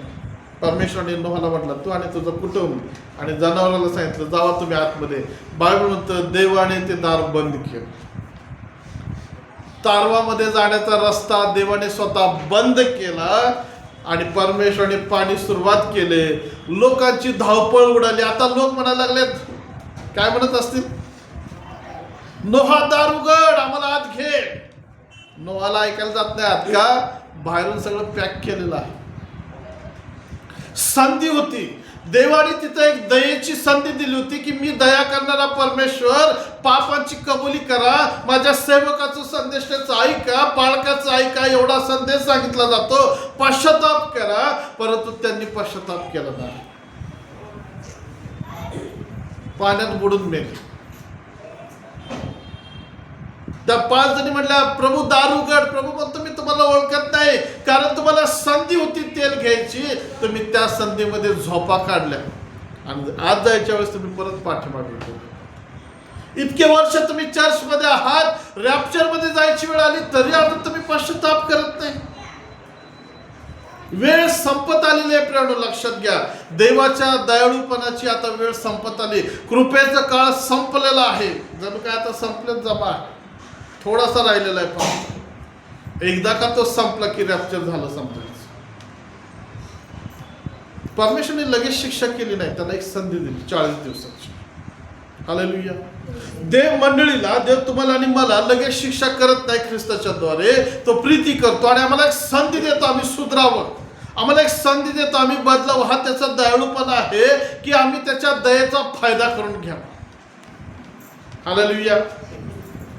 परमेश्वराने नोहाला म्हटलं, तू आणि तुझं कुटुंब आणि जनावराला सांगितलं, जावा तुम्ही आतमध्ये. बायबल म्हणतं देवाने ते दार बंद केलं. तारवामध्ये जाण्याचा रस्ता देवाने स्वतः बंद केला आणि परमेश्वराने पाणी सुरुवात केले. लोकांची धावपळ उडाली. आता लोक म्हणायला लागलेत, काय म्हणत असतील? नोहा दार उघड, आम्हाला आत घे. नोहाला ऐकायला जात नाही आत का? बाहेरून सगळं पॅक केलेलं आहे. संधी होती, देवाने तिथं एक दयेची संधी दिली होती की मी दया करणारा परमेश्वर, पापांची कबुली करा, माझ्या सेवकाचं संदेशाचं ऐका, पाळकाचं ऐका, एवढा संदेश सांगितला जातो. पश्चाताप करा. परंतु त्यांनी पश्चाताप केला नाही, पाण्यात बुडून मेले. त्या 5 जणी म्हटल्या, प्रभू दार उघड. प्रभू म्हणतो, मी तुम्हाला ओळखत नाही, कारण तुम्हाला संधी होती तेल घ्यायची, तुम्ही त्या संधीमध्ये झोपा काढल्या आणि आज जायच्या वेळेस तुम्ही परत पाठीमागे गेले. इतके वर्ष तुम्ही चर्चमध्ये आहात, रॅप्चरमध्ये जायची वेळ आली तरी आता तुम्ही पश्चाताप करत नाही. वेळ संपत आलेली आहे प्रियानो, लक्षात घ्या. देवाच्या दयाळूपणाची आता वेळ संपत आली. कृपेचा काळ संपलेला आहे. जणू काय आता संपलेच जमा आहे, थोडासा राहिलेला आहे. पण एकदा का तो संपला की रॅप्चर झालं, संपलं. परमेश्वरने लगेच शिक्षा केली नाही, त्याला एक संधी दिली 40 दिवसाची. हालेलुया. देव मंडळीला, देव तुम्हाला आणि मला लगेच शिक्षा करत नाही ख्रिस्ताच्या द्वारे. तो प्रीती करतो आणि आम्हाला एक संधी देतो आम्ही सुधरावं. आम्हाला एक संधी देतो आम्ही बदलावं. हा त्याचा दयाळूपणा आहे की आम्ही त्याच्या दयेचा फायदा करून घ्यावा. हालेलुया.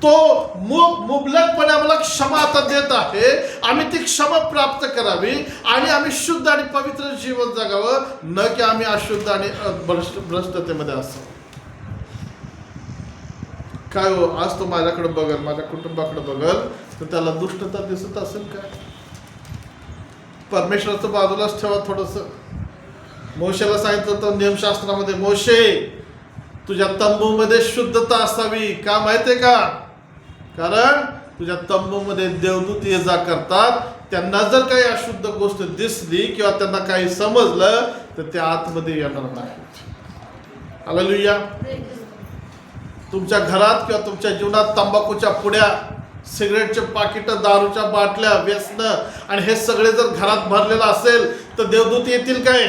तो मुबलकपणे आम्हाला क्षमा आता देत आहे. आम्ही ती क्षमा प्राप्त करावी आणि आम्ही शुद्ध आणि पवित्र जीवन जगावं, न की आम्ही अशुद्ध आणि भ्रष्टतेमध्ये असावं. काय हो, आज तो माझ्याकडे बघल, माझ्या कुटुंबाकडे बघल, तर त्याला दुष्टता दिसत असेल काय? परमेश्वराचं बाजूलाच ठेवा थोडस. मोशेला सांगितलं होतं नियमशास्त्रामध्ये, मोशे तुझ्या तंबूमध्ये शुद्धता असावी. का माहितीये का? कारण तुझ्या तंबूमध्ये देवदूत ये जा करतात. त्यांना जर काही अशुद्ध गोष्ट दिसली किंवा त्यांना काही समजलं तर ते आतमध्ये येणार नाही. हालेलुया. तुमच्या घरात किंवा तुमच्या जीवनात तंबाखूच्या पुड्या, सिगरेटचे पाकिट, दारूच्या बाटल्या, व्यसन आणि हे सगळे जर घरात भरलेलं असेल तर देवदूत येतील काय?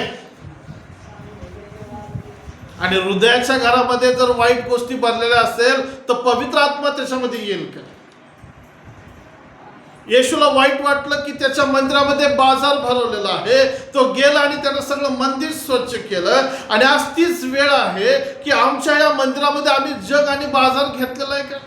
आणि हृदयाच्या घरामध्ये जर वाईट गोष्टी भरलेल्या असेल तर पवित्र आत्मा त्याच्यामध्ये येईल का? येशूला वाईट वाटलं की त्याच्या मंदिरामध्ये बाजार भरवलेला आहे. तो गेला आणि त्यानं सगळं मंदिर स्वच्छ केलं. आणि आज तीच वेळ आहे की आमच्या या मंदिरामध्ये आम्ही जग आणि बाजार घेतलेला आहे का?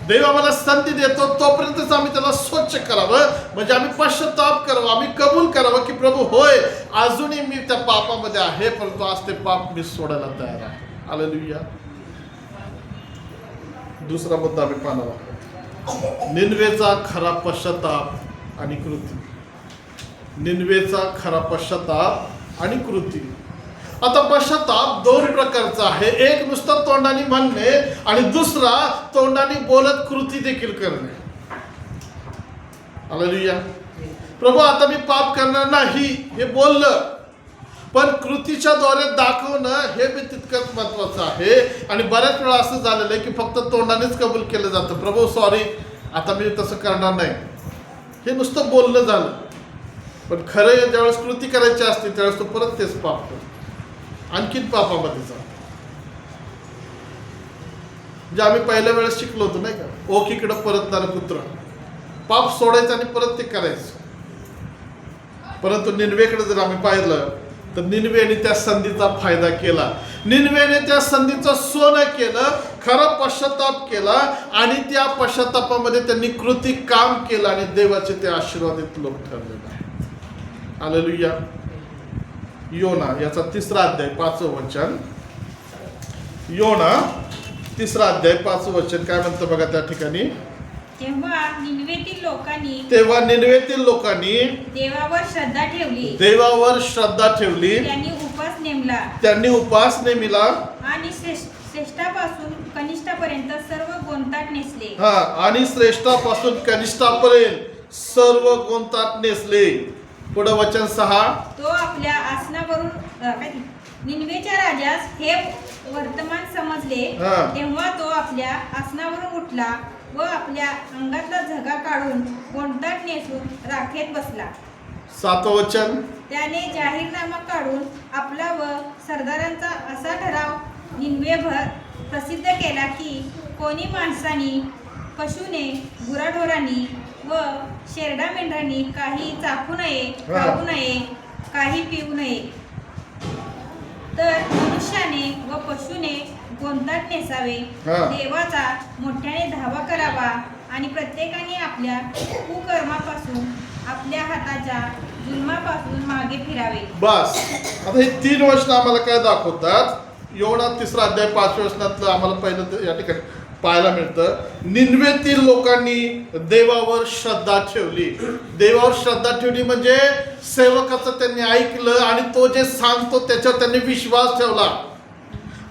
देव आम्हाला संधी देतो तोपर्यंतच आम्ही त्याला स्वच्छ करावं, म्हणजे आम्ही पश्चाताप करावं, आम्ही कबूल करावं की प्रभू होय, अजूनही मी त्या पापामध्ये आहे, परंतु आज ते पाप मी सोडायला तयार आहे. हालेलुया. दुसरा मुद्दा आम्ही पाहणार आहोत, निनवेचा खरा पश्चाताप आणि कृती. निनवेचा खरा पश्चाताप आणि कृती. आता पश्चाताप दोन प्रकारचा आहे. एक नुसतं तोंडाने म्हणणे आणि दुसरा तोंडाने बोलत कृती देखील करणे. हालेलुया. प्रभू आता मी पाप करणार नाही हे बोललं, पण कृतीच्या द्वारे दाखवणं हे बी तितकंच महत्वाचं आहे. आणि बऱ्याच वेळा असं झालेलं आहे की फक्त तोंडानेच कबूल केलं जातं, प्रभू सॉरी आता मी तसं करणार नाही, हे नुसतं बोलणं झालं. पण खरं ज्यावेळेस कृती करायची असते त्यावेळेस तो परत तेच पाप करतो, आणखीन पापामध्ये जातो. जे आम्ही पहिल्या वेळेस शिकलो होतो नाही का, ओकीकडे परतणारा पुत्र, पाप सोडायचं आणि परत ते करायचं. परंतु निनवेकडे जर आम्ही पाहिलं तर निनवेने त्या संधीचा फायदा केला. निनवेने त्या संधीचं सोनं केलं, खरं पश्चाताप केला आणि त्या पश्चातापामध्ये त्यांनी कृती काम केलं आणि देवाचे ते आशीर्वादित लोक ठरलेले आहेत. हालेलुया. योना याचा 3रा अध्याय 5वं वचन. योना 3रा अध्याय 5वं वचन काय म्हणतं बघा त्या ठिकाणी. तेव्हा निनवेतील लोकांनी देवावर श्रद्धा ठेवली. त्यांनी उपास नेमिला आणि श्रेष्ठापासून कनिष्ठापर्यंत सर्व गोंताट नेसले. आणि श्रेष्ठापासून कनिष्ठापर्यंत सर्व गोंताट नेसले. पुढे वचन 6. तो आपल्या आसनावरून निनवेच्या राजास हे वर्तमान समजले. तेव्हा तो आपल्या आसनावरून उठला व आपल्या अंगातला झगा काढून गोंताट नेसून राखेत बसला. 7वं वचन. त्याने जाहीरनामा काढून आपला व सरदारांचा असा ठराव निनवेभर प्रसिद्ध केला की कोणी माणसानी, पशुने, गुराढोरांनी व शेरडा मेंढरांनी काही चाखू नये, खाऊ नये, काही पिऊ नये, तर मनुष्याने व पशुने गोंताट नेसावे, देवाचा मोठ्याने धावा करावा आणि प्रत्येकाने आपल्या कुकर्मापासून, आपल्या हाताच्या जुलमापासून मागे फिरावे. बस. आता हे 3 वचनं आम्हाला काय दाखवतात. योना 3रा अध्याय 5व्या वचनातलं आम्हाला पहिलं या ठिकाणी पाहायला मिळतं, निनवेतील लोकांनी देवावर श्रद्धा ठेवली. देवावर श्रद्धा ठेवली म्हणजे सेवकाचं त्यांनी ऐकलं आणि तो जे सांगतो त्याच्यावर त्यांनी विश्वास ठेवला.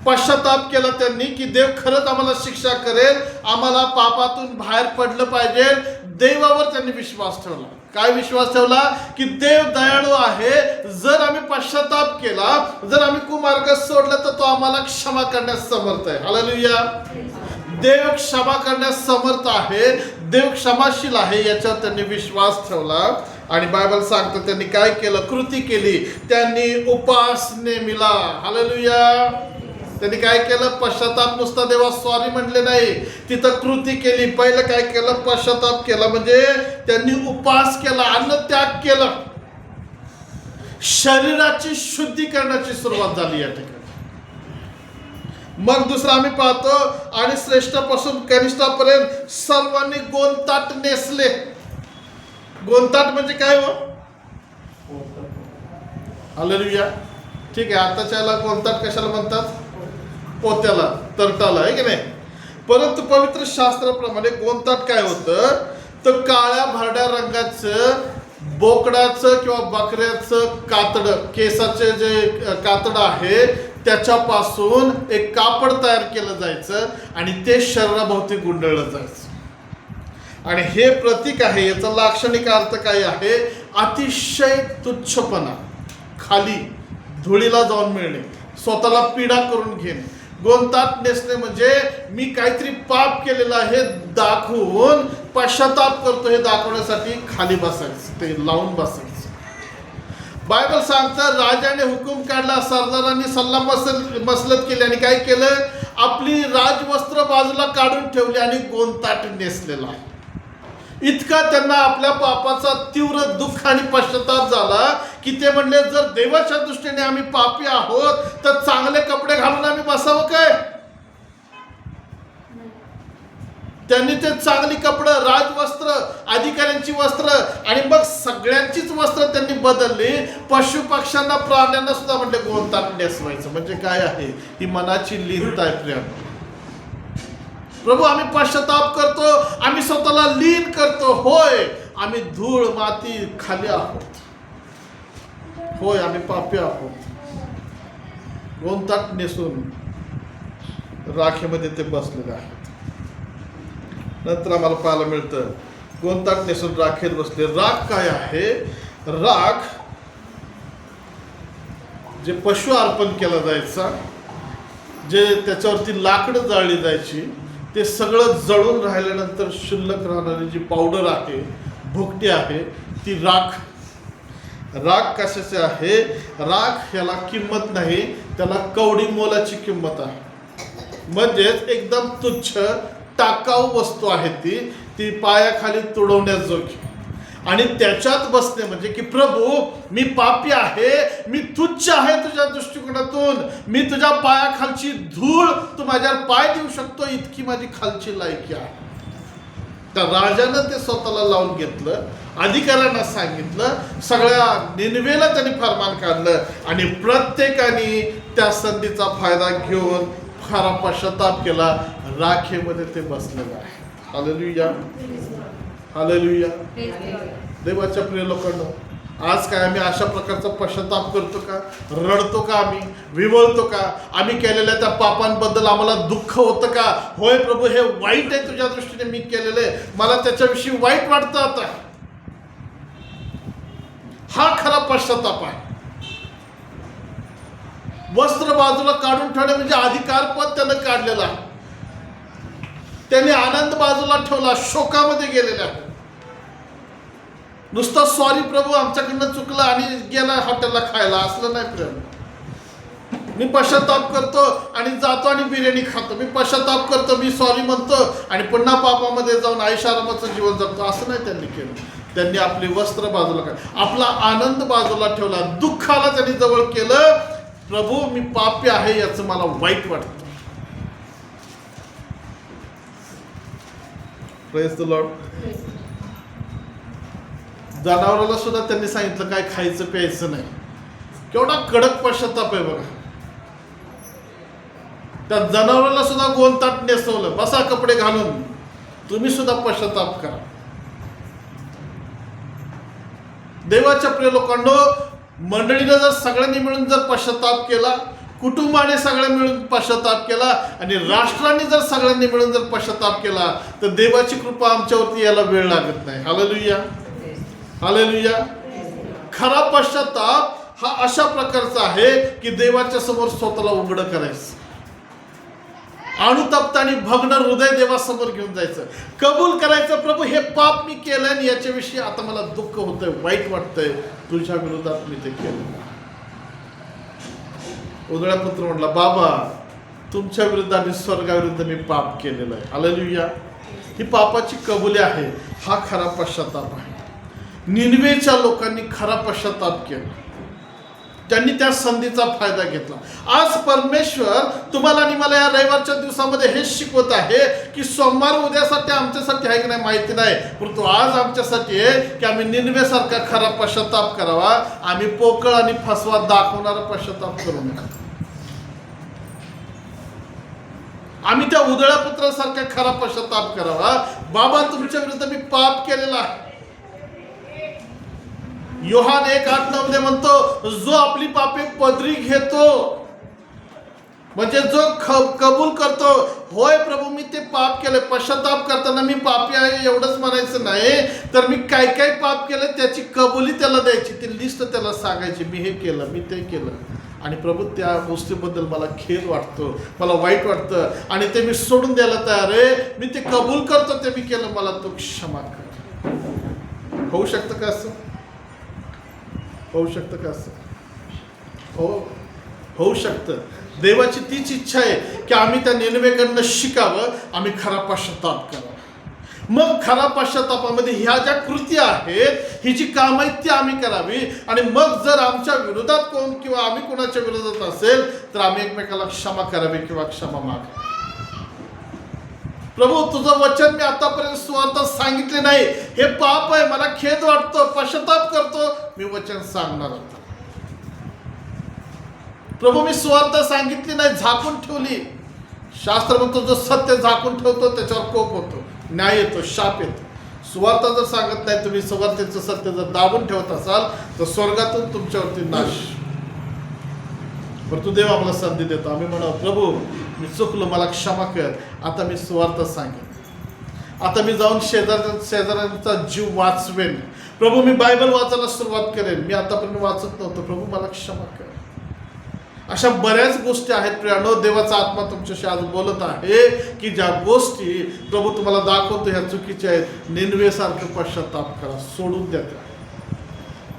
पश्चाताप केला त्यांनी की देव खरंच आम्हाला शिक्षा करेल, आम्हाला पापातून बाहेर पडलं पाहिजे. देवावर त्यांनी विश्वास ठेवला. काय विश्वास ठेवला? की देव दयाळू आहे. जर आम्ही पश्चाताप केला, जर आम्ही कुमार्ग सोडला तर तो आम्हाला क्षमा करण्यास समर्थ आहे. हालेलुया. देव क्षमा करण्यास समर्थ आहे, देव क्षमाशील आहे, याच्यावर त्यांनी विश्वास ठेवला. आणि बायबल सांगतं त्यांनी काय केलं? कृती केली. त्यांनी उपास नेमिला. हालेलुया. त्यांनी काय केलं? पश्चाताप नुसता देवा सॉरी म्हणले नाही, तिथं कृती केली. पहिलं काय केलं? पश्चाताप केला, म्हणजे त्यांनी उपवास केला, अन्न त्याग केलं, शरीराची शुद्धी करण्याची सुरुवात झाली या ठिकाणी. मग दुसरं आम्ही पाहतो, आणि श्रेष्ठापासून कनिष्ठापर्यंत सर्वांनी गोंताट नेसले. गोंताट म्हणजे काय हो? हालेलुया. ठीक आहे, आताच्या याला गोंताट कशाला म्हणतात? पोत्याला, तरटाला, आहे की नाही? परंतु पवित्र शास्त्राप्रमाणे गोंताट काय होतं? तर काळ्या भरड्या रंगाचं बोकडाचं किंवा बकऱ्याचं कातडं, केसाचे जे कातडं आहे त्याच्यापासून एक कापड तयार केलं जायचं आणि ते शरीराभोवती गुंडळलं जायचं. आणि हे प्रतीक आहे, याचा लाक्षणिक अर्थ काय आहे? अतिशय तुच्छपणा, खाली धुळीला जाऊन मिळणे, स्वतःला पीडा करून घेणे. गोंताट नेसणे म्हणजे मी काहीतरी पाप केलेलं आहे दाखवून पश्चाताप करतो हे दाखवण्यासाठी खाली बसायचं, ते लावून बसायचं. बायबल सांगतं, राजाने हुकूम काढला, सरदारांनी सल्ला मसलत केली आणि काय केलं? आपली राजवस्त्र बाजूला काढून ठेवली आणि गोंताट नेसलेला. इतका त्यांना आपल्या पापाचा तीव्र दुःख आणि पश्चाताप झाला की ते म्हणले, जर देवाच्या दृष्टीने आम्ही पापी आहोत तर चांगले कपडे घालून आम्ही बसावं काय? त्यांनी ते चांगली कपडं, राजवस्त्र, अधिकाऱ्यांची वस्त्र आणि मग सगळ्यांचीच वस्त्र त्यांनी बदलली. पशु पक्ष्यांना, प्राण्यांना सुद्धा म्हणले गोंताट नेसवायचं. म्हणजे काय आहे? ही मनाची लीनता आहे प्रियांनो. प्रभू, आम्ही पश्चाताप करतो, आम्ही स्वतःला लीन करतो. होय, आम्ही धूळ माती खाली आहोत. होय, आम्ही पापी आहोत. गोंताट नेसून राखेमध्ये ते बसलेले आहेत. नंतर आम्हाला पाहायला मिळतं, गोंताट नेसून राखेत बसले. राख काय आहे? राख जे पशु अर्पण केला जायचा, जे त्याच्यावरती लाकडं जाळली जायची, ते सगळं जळून राहिल्यानंतर शिल्लक राहणारी जी पावडर आहे, भुकटी आहे, ती राख. राख कशाचे आहे? राख ह्याला किंमत नाही, त्याला कवडी मोलाची किंमत आहे. म्हणजेच एकदम तुच्छ टाकाऊ वस्तू आहे ती पायाखाली तुडवण्याजोगी. आणि त्याच्यात बसणे म्हणजे की प्रभू, मी पापी आहे, मी तुच्छ आहे तुझ्या दृष्टिकोनातून, मी तुझ्या पायाखालची धूळ तू माझ्यावर पाय देऊ शकतो, इतकी माझी खालची लायकी आहे. तर राजानं ते स्वतःला लावून घेतलं, अधिकाऱ्यांना सांगितलं, सगळ्या निनवेला त्यांनी फरमान काढलं आणि प्रत्येकाने त्या संधीचा फायदा घेऊन खरा पश्चाताप केला. राखेमध्ये ते बसलेलं आहे. Hallelujah, hallelujah. देवाच्या प्रिय लोकांनो, आज काय आम्ही अशा प्रकारचा पश्चाताप करतो का? रडतो का? आम्ही विवळतो का? आम्ही केलेल्या त्या पापांबद्दल आम्हाला दुःख होतं का? होय प्रभू, हे वाईट आहे तुझ्या दृष्टीने मी केलेले, मला त्याच्याविषयी वाईट वाटतं आता. हा खरा पश्चाताप आहे. वस्त्र बाजूला काढून ठेवणे म्हणजे अधिकारपद त्यानं काढलेला आहे. त्याने आनंद बाजूला ठेवला, शोकामध्ये गेलेला आहे. नुसतं सॉरी प्रभू, आमच्याकडनं चुकलं आणि गेला हॉटेलला खायला, असलं नाही प्रेम. मी पश्चाताप करतो आणि जातो आणि बिर्याणी खातो, मी पश्चाताप करतो, मी सॉरी म्हणतो आणि पुन्हा पापामध्ये जाऊन आयुष्यारामाचं जीवन जगतो, असं नाही त्यांनी केलं. त्यांनी आपली वस्त्र बाजूला काढली, आपला आनंद बाजूला ठेवला, दुःखाला त्यांनी जवळ केलं. प्रभू, मी पापी आहे याचं मला वाईट वाटतं. Praise the Lord. जनावराला सुद्धा त्यांनी सांगितलं काय खायचं प्यायचं नाही. केवढा कडक पश्चाताप आहे बघा. त्या जनावराला सुद्धा गोंताट नेसवलं, बसा कपडे घालून, तुम्ही सुद्धा पश्चाताप करा. देवाच्या प्रिय लोकांनो, मंडळीनं जर सगळ्यांनी मिळून जर पश्चाताप केला, कुटुंबाने सगळ्या मिळून पश्चाताप केला आणि राष्ट्रांनी जर सगळ्यांनी मिळून जर पश्चाताप केला तर देवाची कृपा आमच्यावरती यायला वेळ लागत नाही. Hallelujah, hallelujah. खरा पश्चाताप हा अशा प्रकारचा आहे की देवाच्या समोर स्वतःला उघडं करायचं, अनुतप्त आणि भग्न हृदय देवासमोर घेऊन जायचं, कबूल करायचं, प्रभू हे पाप मी केलं आणि याच्याविषयी आता मला दुःख होतंय, वाईट वाटतंय, तुझ्या विरोधात मी ते केलं. उधळा पुत्र म्हटला, बाबा तुमच्या विरुद्ध आणि स्वर्गाविरुद्ध मी पाप केलेलं आहे. हालेलुया. ही पापाची कबुली आहे. हा खरा पश्चाताप आहे. निनवेच्या लोकांनी खरा पश्चाताप केला. त्यांनी त्या संधीचा फायदा घेतला. आज परमेश्वर तुम्हाला आणि मला या रविवारच्या दिवसामध्ये हेच शिकवत आहे की सोमवार उद्यासाठी आमच्यासाठी आहे की नाही माहिती नाही, परंतु आज आमच्यासाठी आहे की आम्ही निनवेसारखा खरा पश्चाताप करावा. आम्ही पोकळ आणि फसवा दाखवणारा पश्चाताप करू नये. आम्ही त्या उधळ्या पुत्रासारखा खरा पश्चाताप करावा. बाबा, तुमच्या विरुद्ध मी पाप केलेला आहे. योहान 1:8 मध्ये म्हणतो, जो आपली पापे पदरी घेतो, म्हणजे जो कबूल करतो, होय प्रभू मी ते पाप केले. पश्चाताप करताना मी पापी आहे एवढंच म्हणायचं नाही, तर मी काय काय पाप केलं त्याची कबुली त्याला द्यायची. ती लिस्ट त्याला सांगायची, मी हे केलं, मी ते केलं. आणि प्रभू त्या गोष्टीबद्दल मला खेद वाटतो, मला वाईट वाटतं, आणि ते मी सोडून द्यायला तयार आहे. मी ते कबूल करतो, ते मी केलं, मला तो क्षमा कर. होऊ शकतं का असं? होऊ शकतं का असं? हो, होऊ शकतं. देवाची तीच इच्छा आहे की आम्ही त्या निनवेकडनं शिकावं, आम्ही खरा पश्चाताप करावा. मग खरा पश्चातापामध्ये ह्या ज्या कृती आहेत, ही जी कामं आहेत ती आम्ही करावी. आणि मग जर आमच्या विरोधात कोण किंवा आम्ही कोणाच्या विरोधात असेल तर आम्ही एकमेकाला क्षमा करावी किंवा क्षमा मागावी. प्रभू, तुझं वचन मी आतापर्यंत सुवार्ता सांगितले नाही, हे पाप आहे, मला खेद वाटतो, पश्चाताप करतो, मी वचन सांगणार होतो. प्रभू, मी सुवार्ता सांगितली नाही, झाकून ठेवली. शास्त्र म्हणतो, जो सत्य झाकून ठेवतो त्याच्यावर कोप होतो, न्याय येतो, शाप येतो. सुवार्ता जर सांगत नाही, तुम्ही सुवार्तेचं सत्य जर दाबून ठेवत असाल तर स्वर्गातून तुमच्यावरती नाश. परंतु देव आम्हाला संधी देतो. आम्ही म्हणावं, प्रभू मी चुकलो, मला क्षमा कर. आता मी सुवार्ता सांगेन. आता मी जाऊन शेजाऱ्यांचा जीव वाचवेन. प्रभू, मी बायबल वाचायला सुरुवात करेन. मी आतापर्यंत वाचत नव्हतो, प्रभू मला क्षमा कर. अशा बऱ्याच गोष्टी आहेत प्रियानो. देवाचा आत्मा तुमच्याशी आज बोलत आहे की ज्या गोष्टी प्रभू तुम्हाला दाखवतो ह्या चुकीच्या आहेत. निनवेसारखं पश्चाताप करा, सोडून द्या.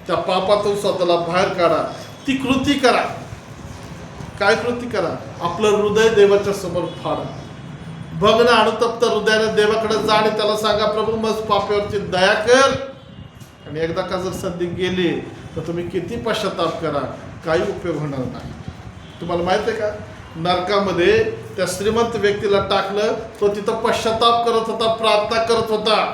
त्या पापातून स्वतःला बाहेर काढा. ती कृती करा. काय कृती करा? आपलं हृदय देवाच्या समोर फाडा. भग्न अनुतप्त हृदयाने देवाकडे जा आणि त्याला सांगा, प्रभू मज पापावरती दया कर. आणि एकदा का जर संधी गेली तर तुम्ही किती पश्चाताप करा, काही उपयोग होणार नाही. तुम्हाला माहिती आहे का, नरकामध्ये त्या श्रीमंत व्यक्तीला टाकलं, तो तिथं पश्चाताप करत होता, प्रार्थना करत होता.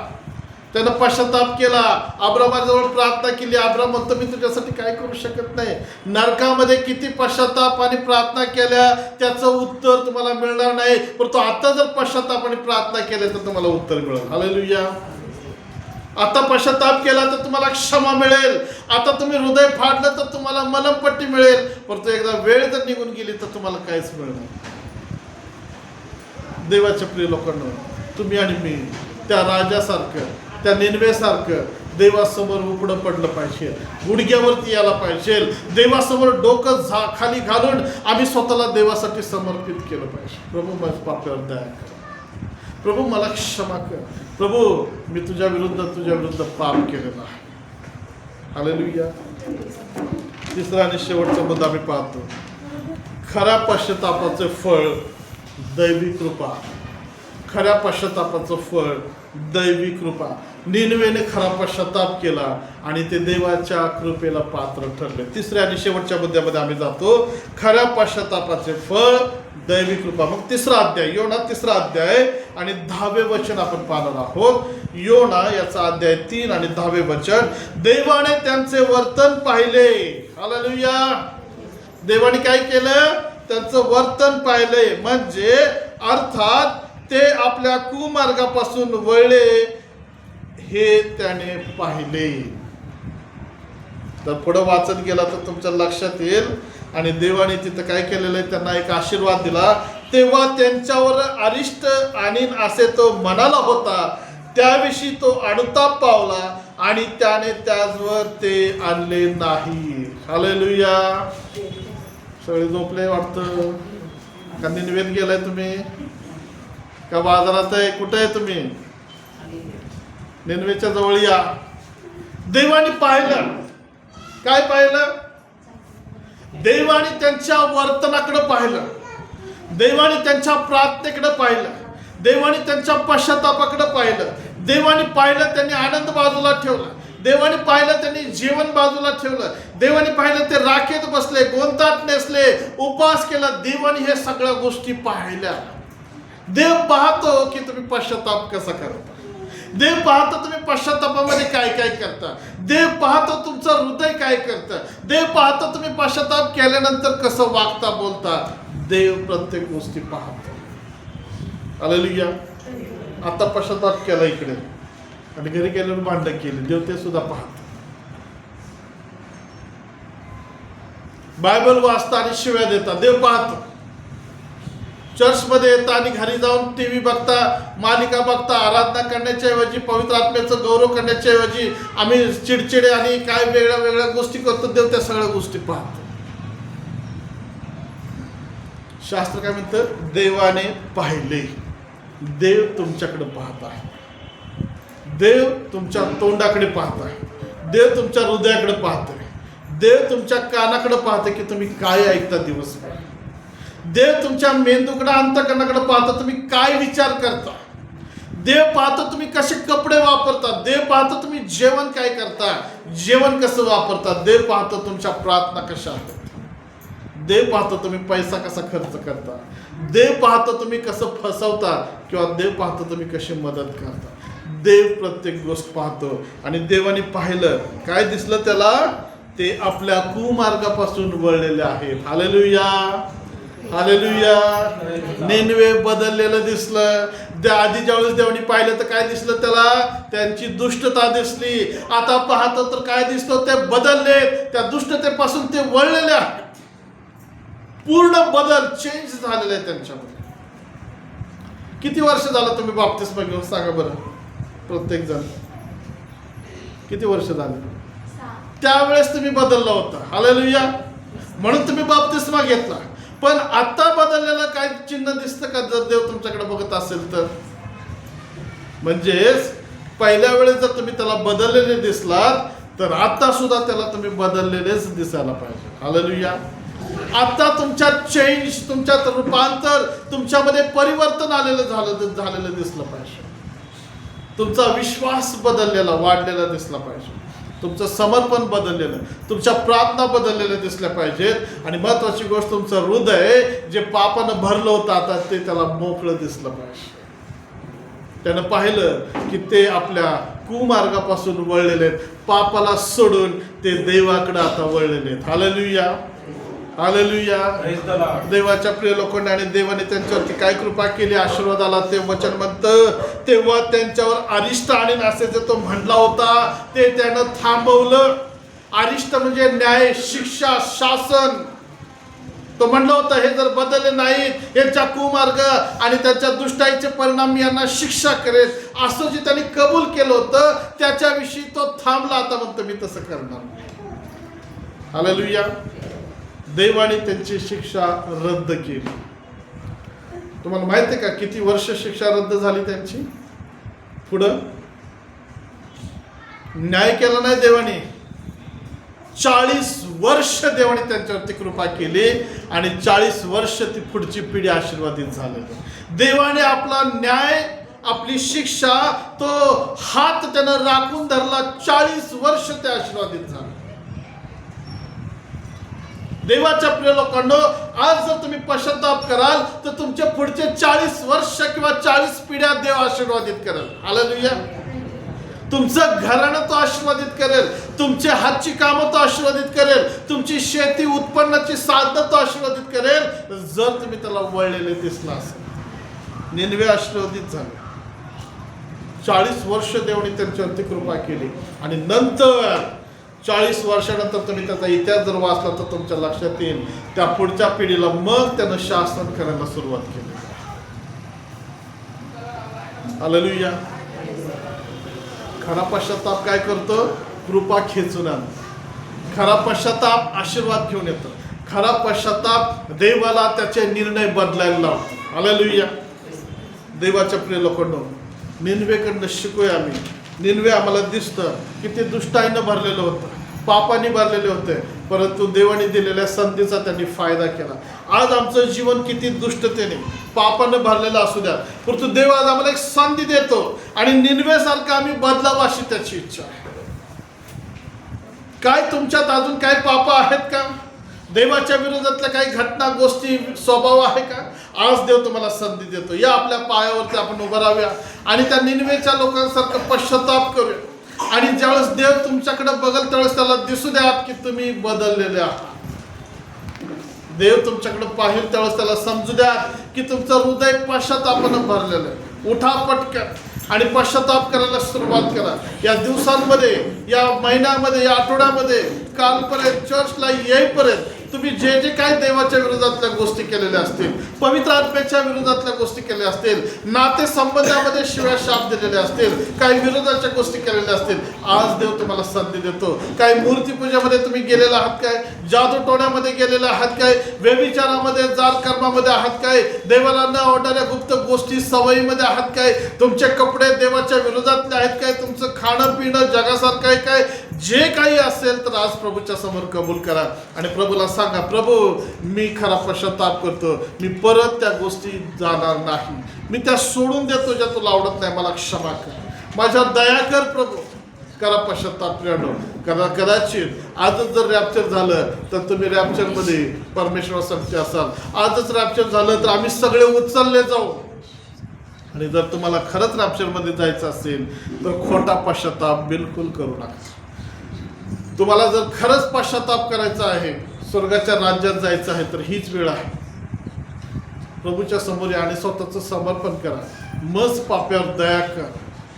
त्यानं पश्चाताप केला, अब्रामाजवळ प्रार्थना केली. अब्राम म्हणतो, मी तुझ्यासाठी काय करू शकत नाही. नरकामध्ये किती पश्चाताप आणि प्रार्थना केल्या, त्याचं उत्तर तुम्हाला मिळणार नाही. परंतु आता जर पश्चाताप आणि प्रार्थना केले तर तुम्हाला उत्तर मिळेल. हालेलुया. आता पश्चाताप केला तर तुम्हाला क्षमा मिळेल. आता तुम्ही हृदय फाडलं तर तुम्हाला मलमपट्टी मिळेल. परंतु एकदा वेळ जर निघून गेली तर तुम्हाला काहीच मिळणार. देवाच्या प्रिय लोकांना, तुम्ही आणि मी त्या राजासारखं, त्या निनवेसारखं देवासमोर उघडं पडलं पाहिजे. गुडघ्यावरती यायला पाहिजे. देवासमोर डोकं खाली घालून आम्ही स्वतःला देवासाठी समर्पित केलं पाहिजे. प्रभू माझ्या पापावर दया कर. प्रभू मला क्षमा कर. प्रभू मी तुझ्या विरुद्ध पाप केलेला आहे. हालेलुया. तिसरा आणि शेवटचा मुद्दा मी पाहतो, खऱ्या पश्चातापाचे फळ दैवी कृपा. खऱ्या पश्चातापाचं फळ दैवी कृपा. निनवेने खरा पश्चाताप केला आणि ते देवाच्या कृपेला पात्र ठरले. तिसऱ्या आणि शेवटच्या मुद्द्यामध्ये आम्ही जातो, खऱ्या पश्चातापाचे फळ दैवी कृपा. मग तिसरा अध्याय, योना 3रा अध्याय आणि 10वे वचन आपण पाहणार आहोत. योना याचा अध्याय 3 आणि 10वे वचन. देवाने त्यांचे वर्तन पाहिले. हालेलुया. देवाने काय केलं? त्यांचं वर्तन पाहिले. म्हणजे अर्थात ते आपल्या कुमार्गापासून वळले हे त्याने पाहिले. तर पुढे वाचत गेला तर तुमच्या लक्षात येईल. आणि देवाने तिथं काय केलेलं आहे, त्यांना एक आशीर्वाद दिला. तेव्हा त्यांच्यावर अरिष्ट आणीन असे तो म्हणाला होता, त्याविषयी तो अनुताप पावला आणि त्याने त्याचवर ते आणले नाही. हालेलुया. सगळे झोपले वाटतं का? निनवेत गेलाय तुम्ही का बाजारात आहे? कुठे आहे तुम्ही? निनवेच्या जवळ या. देवाने पाहिलं. काय पाहिलं? देवाने त्यांच्या वर्तनाकडे पाहिलं. देवाने त्यांच्या प्रार्थनेकडे पाहिलं, देवाने त्यांच्या पश्चातापाकडे पाहिलं, देवाने पाहिलं त्यांनी आनंद बाजूला ठेवला, देवाने पाहिलं त्यांनी जेवण बाजूला ठेवलं, देवाने पाहिलं ते राखेत बसले, गोंदात नेसले, उपवास केला. देवाने हे सगळ्या गोष्टी पाहिल्या. देव पाहतो की तुम्ही पश्चाताप कसा करता, देव पाहतो तुम्ही पश्चातापामध्ये काय काय करता, देव पाहतो तुमचं हृदय काय करतं, देव पाहतो तुम्ही पश्चाताप केल्यानंतर कसं वागता बोलता. देव प्रत्येक गोष्टी पाहतो. हालेलुया. आता पश्चाताप केला इकडे आणि घरी गेल्यावर भांडण केले, देव ते सुद्धा पाहतो. बायबल वाचता आणि शिव्या देता, देव पाहतो. चर्चमध्ये येता आणि घरी जाऊन टीव्ही बघता, मालिका बघता, आराधना करण्याच्या ऐवजी, पवित्र आत्म्याचं गौरव करण्याच्या ऐवजी आम्ही चिडचिडे आणि काय वेगळ्या वेगळ्या गोष्टी करतो. देव त्या सगळ्या गोष्टी पाहतो. शास्त्र काय म्हणतं? देवाने पाहिले. देव तुमच्याकडे पाहत आहे, देव तुमच्या तोंडाकडे पाहत आहे, देव तुमच्या हृदयाकडे पाहत आहे, देव तुमच्या कानाकडे पाहते की तुम्ही काय ऐकता दिवसभर, देव तुमच्या मेंदूकडे अंतःकरणाकडे पाहतो तुम्ही काय विचार करता, देव पाहतो तुम्ही कसे कपडे वापरता, देव पाहतो तुम्ही जेवण काय करता, जेवण कसं वापरता, देव पाहतो तुमच्या प्रार्थना कशा आहेत, देव पाहतो तुम्ही पैसा कसा खर्च करता, देव पाहतो तुम्ही कसं फसवता, किंवा देव पाहतो तुम्ही कशी मदत करता. देव प्रत्येक गोष्ट पाहतो. आणि देवाने पाहिलं, काय दिसलं त्याला? ते आपल्या कुमार्गापासून वळलेले आहेत. Hallelujah, hallelujah. निनवे बदललेलं दिसलं. त्या आधी ज्यावेळेस देवाने पाहिलं तर काय दिसलं त्याला? त्यांची दुष्टता दिसली. आता पाहतो तर काय दिसतं? ते बदलले, त्या दुष्टतेपासून ते वळलेले आहेत. पूर्ण बदल, चेंज झालेला आहे त्यांच्यामध्ये. किती वर्ष झालं तुम्ही बाप्तिस्मा घेऊन? सांगा बरं प्रत्येक जण. किती वर्ष झाले? त्यावेळेस तुम्ही बदलला होता. हालेलुया. म्हणून तुम्ही बाप्तिस्मा घेतला. पण आता बदललेलं काय चिन्ह दिसतं का जर देव तुमच्याकडे बघत असेल तर? म्हणजेच पहिल्या वेळेस जर तुम्ही त्याला बदललेले दिसलात तर आता सुद्धा त्याला तुम्ही बदललेलेच दिसायला पाहिजे. हालेलुया. आता तुमच्यात चेंज, तुमच्यात रूपांतर, तुमच्यामध्ये परिवर्तन झालेलं दिसलं पाहिजे. तुमचा विश्वास बदललेला, वाढलेला दिसला पाहिजे. तुमचं समर्पण बदललेलं, तुमच्या प्रार्थना बदललेल्या दिसल्या पाहिजेत. आणि महत्वाची गोष्ट, तुमचं हृदय जे पापानं भरलं होतं आता ते त्याला मोकळं दिसलं पाहिजे. त्यानं पाहिलं की ते आपल्या कुमार्गापासून वळलेले आहेत, पापाला सोडून ते देवाकडे आता वळलेले आहेत. Hallelujah, hallelujah. देवाच्या प्रिय लोकांनी, आणि देवाने त्यांच्यावरती काय कृपा केली, आशीर्वादाला ते वचन म्हणतं, तेव्हा त्यांच्यावर अरिष्ट आणीन असे जे तो म्हणला होता ते त्यानं थांबवलं. अरिष्ट म्हणजे न्याय, शिक्षा, शासन. तो म्हणला होता हे जर बदलले नाहीत, यांच्या कुमार्ग आणि त्यांच्या दुष्टाईचे परिणाम यांना शिक्षा करेल, असं जे त्यांनी कबूल केलं होतं त्याच्याविषयी तो थांबला. आता म्हणतो मी तसं करणार. हालेलुया. देवाने त्यांची शिक्षा रद्द केली. तुम्हाला माहिती आहे का किती वर्ष शिक्षा रद्द झाली त्यांची? पुढं न्याय केला नाही देवाने. 40 वर्ष देवाने त्यांच्यावरती कृपा केली आणि 40 वर्ष ती पुढची पिढी आशीर्वादित झालेली. देवाने आपला न्याय, आपली शिक्षा, तो हात त्यानं राखून धरला. 40 वर्ष ते आशीर्वादित झाले. देवाच्या प्रिय लोकांनो, आज जर तुम्ही पश्चाताप कराल तर तुमचे पुढचे 40 वर्ष किंवा 40 पिढ्या देव आशीर्वादित करेल. हालेलुया. तुमचं घराणं तो आशीर्वादित करेल, तुमचे हातची कामं तो आशीर्वादित करेल, तुमची शेती उत्पन्नाची साधनं तो आशीर्वादित करेल, जर तुम्ही त्याला वळलेले दिसला असेल. निनवे आशीर्वादित झाले. 40 वर्ष देवाने त्यांच्यावरती कृपा केली. आणि नंतर 40 वर्षानंतर तुम्ही त्याचा इतिहास जर वाचला तर तुमच्या लक्षात येईल त्या पुढच्या पिढीला मग त्यानं शासन करायला सुरुवात केली. हालेलुया. खरा पश्चाताप काय करतो? कृपा खेचून आणतो. खरा पश्चाताप आशीर्वाद घेऊन येतो. खरा पश्चाताप देवाला त्याचे निर्णय बदलायला लावतो. हालेलुया. देवाच्या प्रिय लोकांनो, निनवेकडनं शिकूया आम्ही. निनवे आम्हाला दिसतं किती दुष्टाईनं भरलेलं होतं. पापाने भरलेले होते, परंतु देवाने दिलेल्या संधीचा त्यांनी फायदा केला. आज आमचं जीवन किती दुष्टतेने पापानं भरलेलं असू द्या, परंतु देव आज आम्हाला एक संधी देतो आणि निनवेसारखं आम्ही बदलावं अशी त्याची इच्छा आहे. काय तुमच्यात अजून काही पाप आहेत का? देवाच्या विरोधातल्या काही घटना, गोष्टी, स्वभाव आहे का? आज देव तुम्हाला संधी देतो. या आपल्या पायावरती आपण उभं राहूया आणि त्या निनवेच्या लोकांसारखं पश्चाताप करूया. आणि ज्यावेळेस देव तुमच्याकडे बघल त्यावेळेस त्याला दिसू द्या की तुम्ही बदललेले आहात. देव तुमच्याकडे पाहिल त्यावेळेस त्याला समजू द्या की तुमचं हृदय पश्चातापानं भरलेलं आहे. उठा पटकन आणि पश्चाताप करायला सुरुवात करा. या दिवसांमध्ये, या महिन्यामध्ये, या आठवड्यामध्ये, कालपर्यंत, चर्चला येईपर्यंत तुम्ही जे जे काही देवाच्या विरोधातल्या गोष्टी केलेल्या असतील, पवित्र आत्म्याच्या विरोधातल्या गोष्टी केलेल्या असतील, नाते संबंधामध्ये शिव्या शाप दिलेले असतील, काही विरोधाच्या गोष्टी केलेल्या असतील, आज देव तुम्हाला संधी देतो. काही मूर्तीपूजेमध्ये तुम्ही गेलेला आहात काय? जादूटोण्यामध्ये गेलेले आहात काय? व्यभिचारामध्ये, जाल कर्मामध्ये आहात काय? देवाला न आवडणाऱ्या गुप्त गोष्टी, सवयीमध्ये आहात काय? तुमचे कपडे देवाच्या विरोधातले आहेत काय? तुमचं खाणं पिणं जगासारखं आहे काय? जे काही असेल तर आज प्रभूच्या समोर कबूल करा आणि प्रभूला सांगा, प्रभू मी खरा पश्चाताप करतो, मी परत त्या गोष्टी जाणार नाही, मी त्या सोडून देतो ज्या तुला आवडत नाही, मला क्षमा कर, माझ्या दया कर प्रभू. करा पश्चाताप करा. कदाचित आजच जर रॅप्चर झालं तर तुम्ही रॅप्चरमध्ये परमेश्वरासाठी असाल. आजच रॅप्चर झालं तर आम्ही सगळे उचलले जाऊ. आणि जर तुम्हाला खरंच रॅप्चरमध्ये जायचं असेल तर खोटा पश्चाताप बिलकुल करू नका. तुम्हाला जर खरंच पश्चाताप करायचा आहे, स्वर्गाच्या राज्यात जायचं आहे, तर हीच वेळ आहे. प्रभूच्या समोर या आणि स्वतःचं समर्पण करा. मज पाप्यावर दया कर,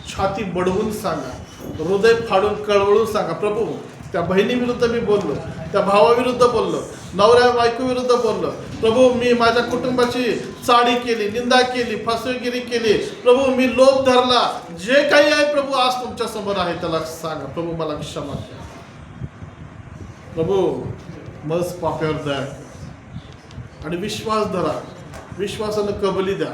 छाती बडवून सांगा, हृदय फाडून कळवळून सांगा, प्रभू त्या बहिणीविरुद्ध मी बोललो, त्या भावाविरुद्ध बोललो, नवऱ्या बायकोविरुद्ध बोललो, प्रभू मी माझ्या कुटुंबाची चाडी केली, निंदा केली, फसवेगिरी केली, प्रभू मी लोभ धरला, जे काही आहे प्रभू आज तुमच्या समोर आहे त्याला सांगा, प्रभू मला क्षमा द्या. प्रभू मज पाप्यावर दया कर आणि विश्वास धरा. विश्वासानं कबुली द्या.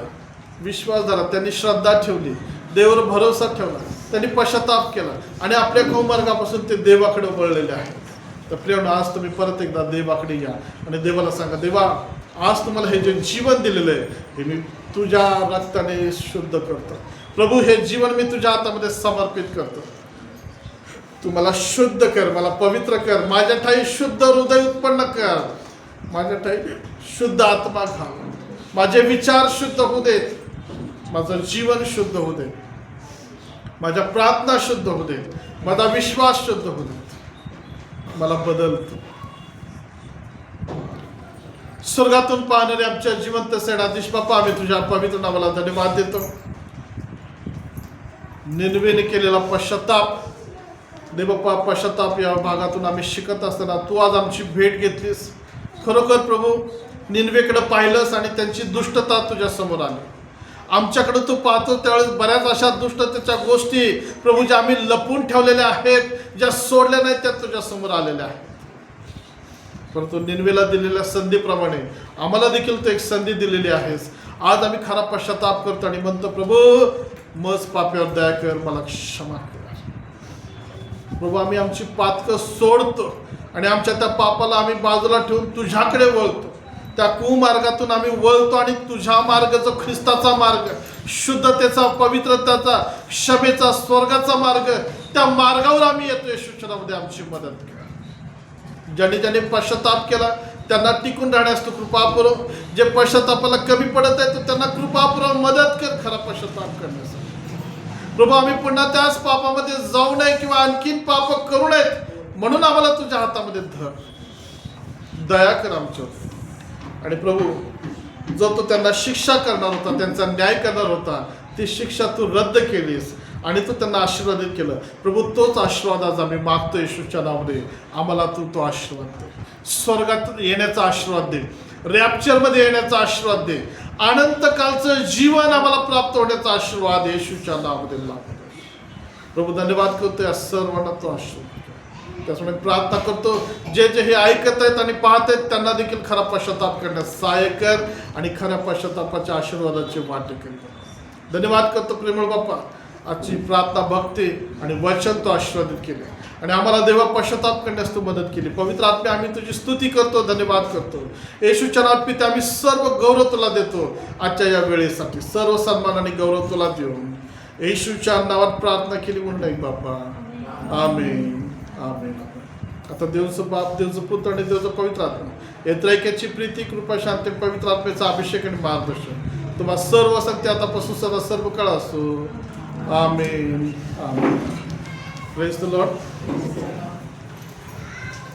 विश्वास धरा. त्यांनी श्रद्धा ठेवली, देवावर भरोसा ठेवला, त्यांनी पश्चाताप केला आणि आपल्या कौमार्गापासून ते देवाकडे वळलेले आहेत. तर प्रियानो, आज तुम्ही परत एकदा देवाकडे या आणि देवाला सांगा, देवा आज तुम्हाला हे जे जीवन दिलेलं आहे हे मी तुझ्या रक्ताने शुद्ध करतो. प्रभू हे जीवन मी तुझ्या हातामध्ये समर्पित करतो. तू मला शुद्ध कर, मला पवित्र कर, माझ्या ठाई शुद्ध हृदय उत्पन्न कर, माझ्या ठाई शुद्ध आत्मा घाल, माझे विचार शुद्ध होऊ देत, माझं जीवन शुद्ध होऊ देत, माझ्या प्रार्थना शुद्ध होऊ देत, माझा विश्वास शुद्ध होऊ देत, मला बदलतो. स्वर्गातून पाहणारे आमच्या जिवंत सेनाधीश बाप्पा, आम्ही तुझ्या पवित्र नावाला धन्यवाद देतो. निनवेने केलेला पश्चाताप, देवबाप्पा पश्चाताप या भागातून आम्ही शिकत असताना तू आज आमची भेट घेतलीस. खरोखर प्रभू निनवेकडे पाहिलंस आणि त्यांची दुष्टता तुझ्या समोर आली. आमच्याकडे तू पाहतो त्यावेळेस बऱ्याच अशा दुष्टतेच्या गोष्टी प्रभू ज्या आम्ही लपून ठेवलेल्या आहेत, ज्या सोडल्या नाहीत, त्या तुझ्या समोर आलेल्या आहेत. परंतु निनवेला दिलेल्या संधीप्रमाणे आम्हाला देखील तू एक संधी दिलेली आहेस. आज आम्ही खरा पश्चाताप करतो आणि म्हणतो, प्रभू मज पाप्यावर दया कर, मला क्षमा कर. प्रभू आम्ही आमची पातकं सोडतो आणि आमच्या त्या पापाला आम्ही बाजूला ठेवून तुझ्याकडे वळतो. त्या कुमार्गातून आम्ही वळतो आणि तुझ्या मार्ग जो ख्रिस्ताचा मार्ग, शुद्धतेचा, पवित्रतेचा, क्षमेचा, स्वर्गाचा मार्ग, त्या मार्गावर आम्ही येतो. येशूच्या नावामध्ये आमची मदत कर. ज्यांनी ज्यांनी पश्चाताप केला त्यांना टिकून राहण्यास तू कृपा पुरव. जे पश्चातापाला कमी पडत आहे त्यांना कृपा पुरव, मदत कर खरा पश्चाताप करण्यासाठी. प्रभू आम्ही पुन्हा त्याच पापामध्ये जाऊ नये किंवा आणखीन पाप करू नयेत म्हणून आम्हाला तुझ्या हातामध्ये धर. दया कर आमच्यावर. आणि प्रभू जो तो त्यांना शिक्षा करणार होता, त्यांचा न्याय करणार होता, ती शिक्षा तू रद्द केलीस आणि तू त्यांना आशीर्वादित केलं. प्रभू तोच आशीर्वाद आज आम्ही मागतो येशूच्या नावामध्ये. आम्हाला तू तो आशीर्वाद दे. स्वर्गात येण्याचा आशीर्वाद दे, रॅप्चरमध्ये येण्याचा आशीर्वाद दे, अनंत कालचं जीवन आम्हाला प्राप्त होण्याचा आशीर्वाद येशूच्या नावामध्ये लाभ. प्रभू धन्यवाद करतो या सर्वांना तो आशीर्वाद. त्यामुळे प्रार्थना करतो जे जे हे ऐकत आहेत आणि पाहत आहेत त्यांना देखील खरा पश्चाताप करण्यास सहाय्य कर आणि खऱ्या पश्चातापाच्या आशीर्वादाचे वाटे कर. धन्यवाद करतो प्रेमळ बाप्पा, आजची प्रार्थना, भक्ती आणि वचन तो आशीर्वादित केले. आणि आम्हाला देवा पश्चाताप करण्यास तू मदत केली. पवित्र आत्मे आम्ही तुझी स्तुती करतो, धन्यवाद करतो. येशूच्या नावात पिते आम्ही सर्व गौरव तुला देतो आजच्या या वेळेसाठी. सर्व सन्मान आणि गौरव तुला देऊन येशूच्या नावात प्रार्थना केली म्हणून नाही बाप्पा. आमेन आमेन. आता देवचं बाप, देवचं पुत्र आणि देवचं पवित्र आत्मा या त्रैक्याची प्रीती, कृपा, शांती, पवित्र आत्म्याचा अभिषेक आणि मार्गदर्शन तुम्हाला सर्व सत्य आतापासून सदा सर्व काळ असो. Amen amen. Praise the Lord.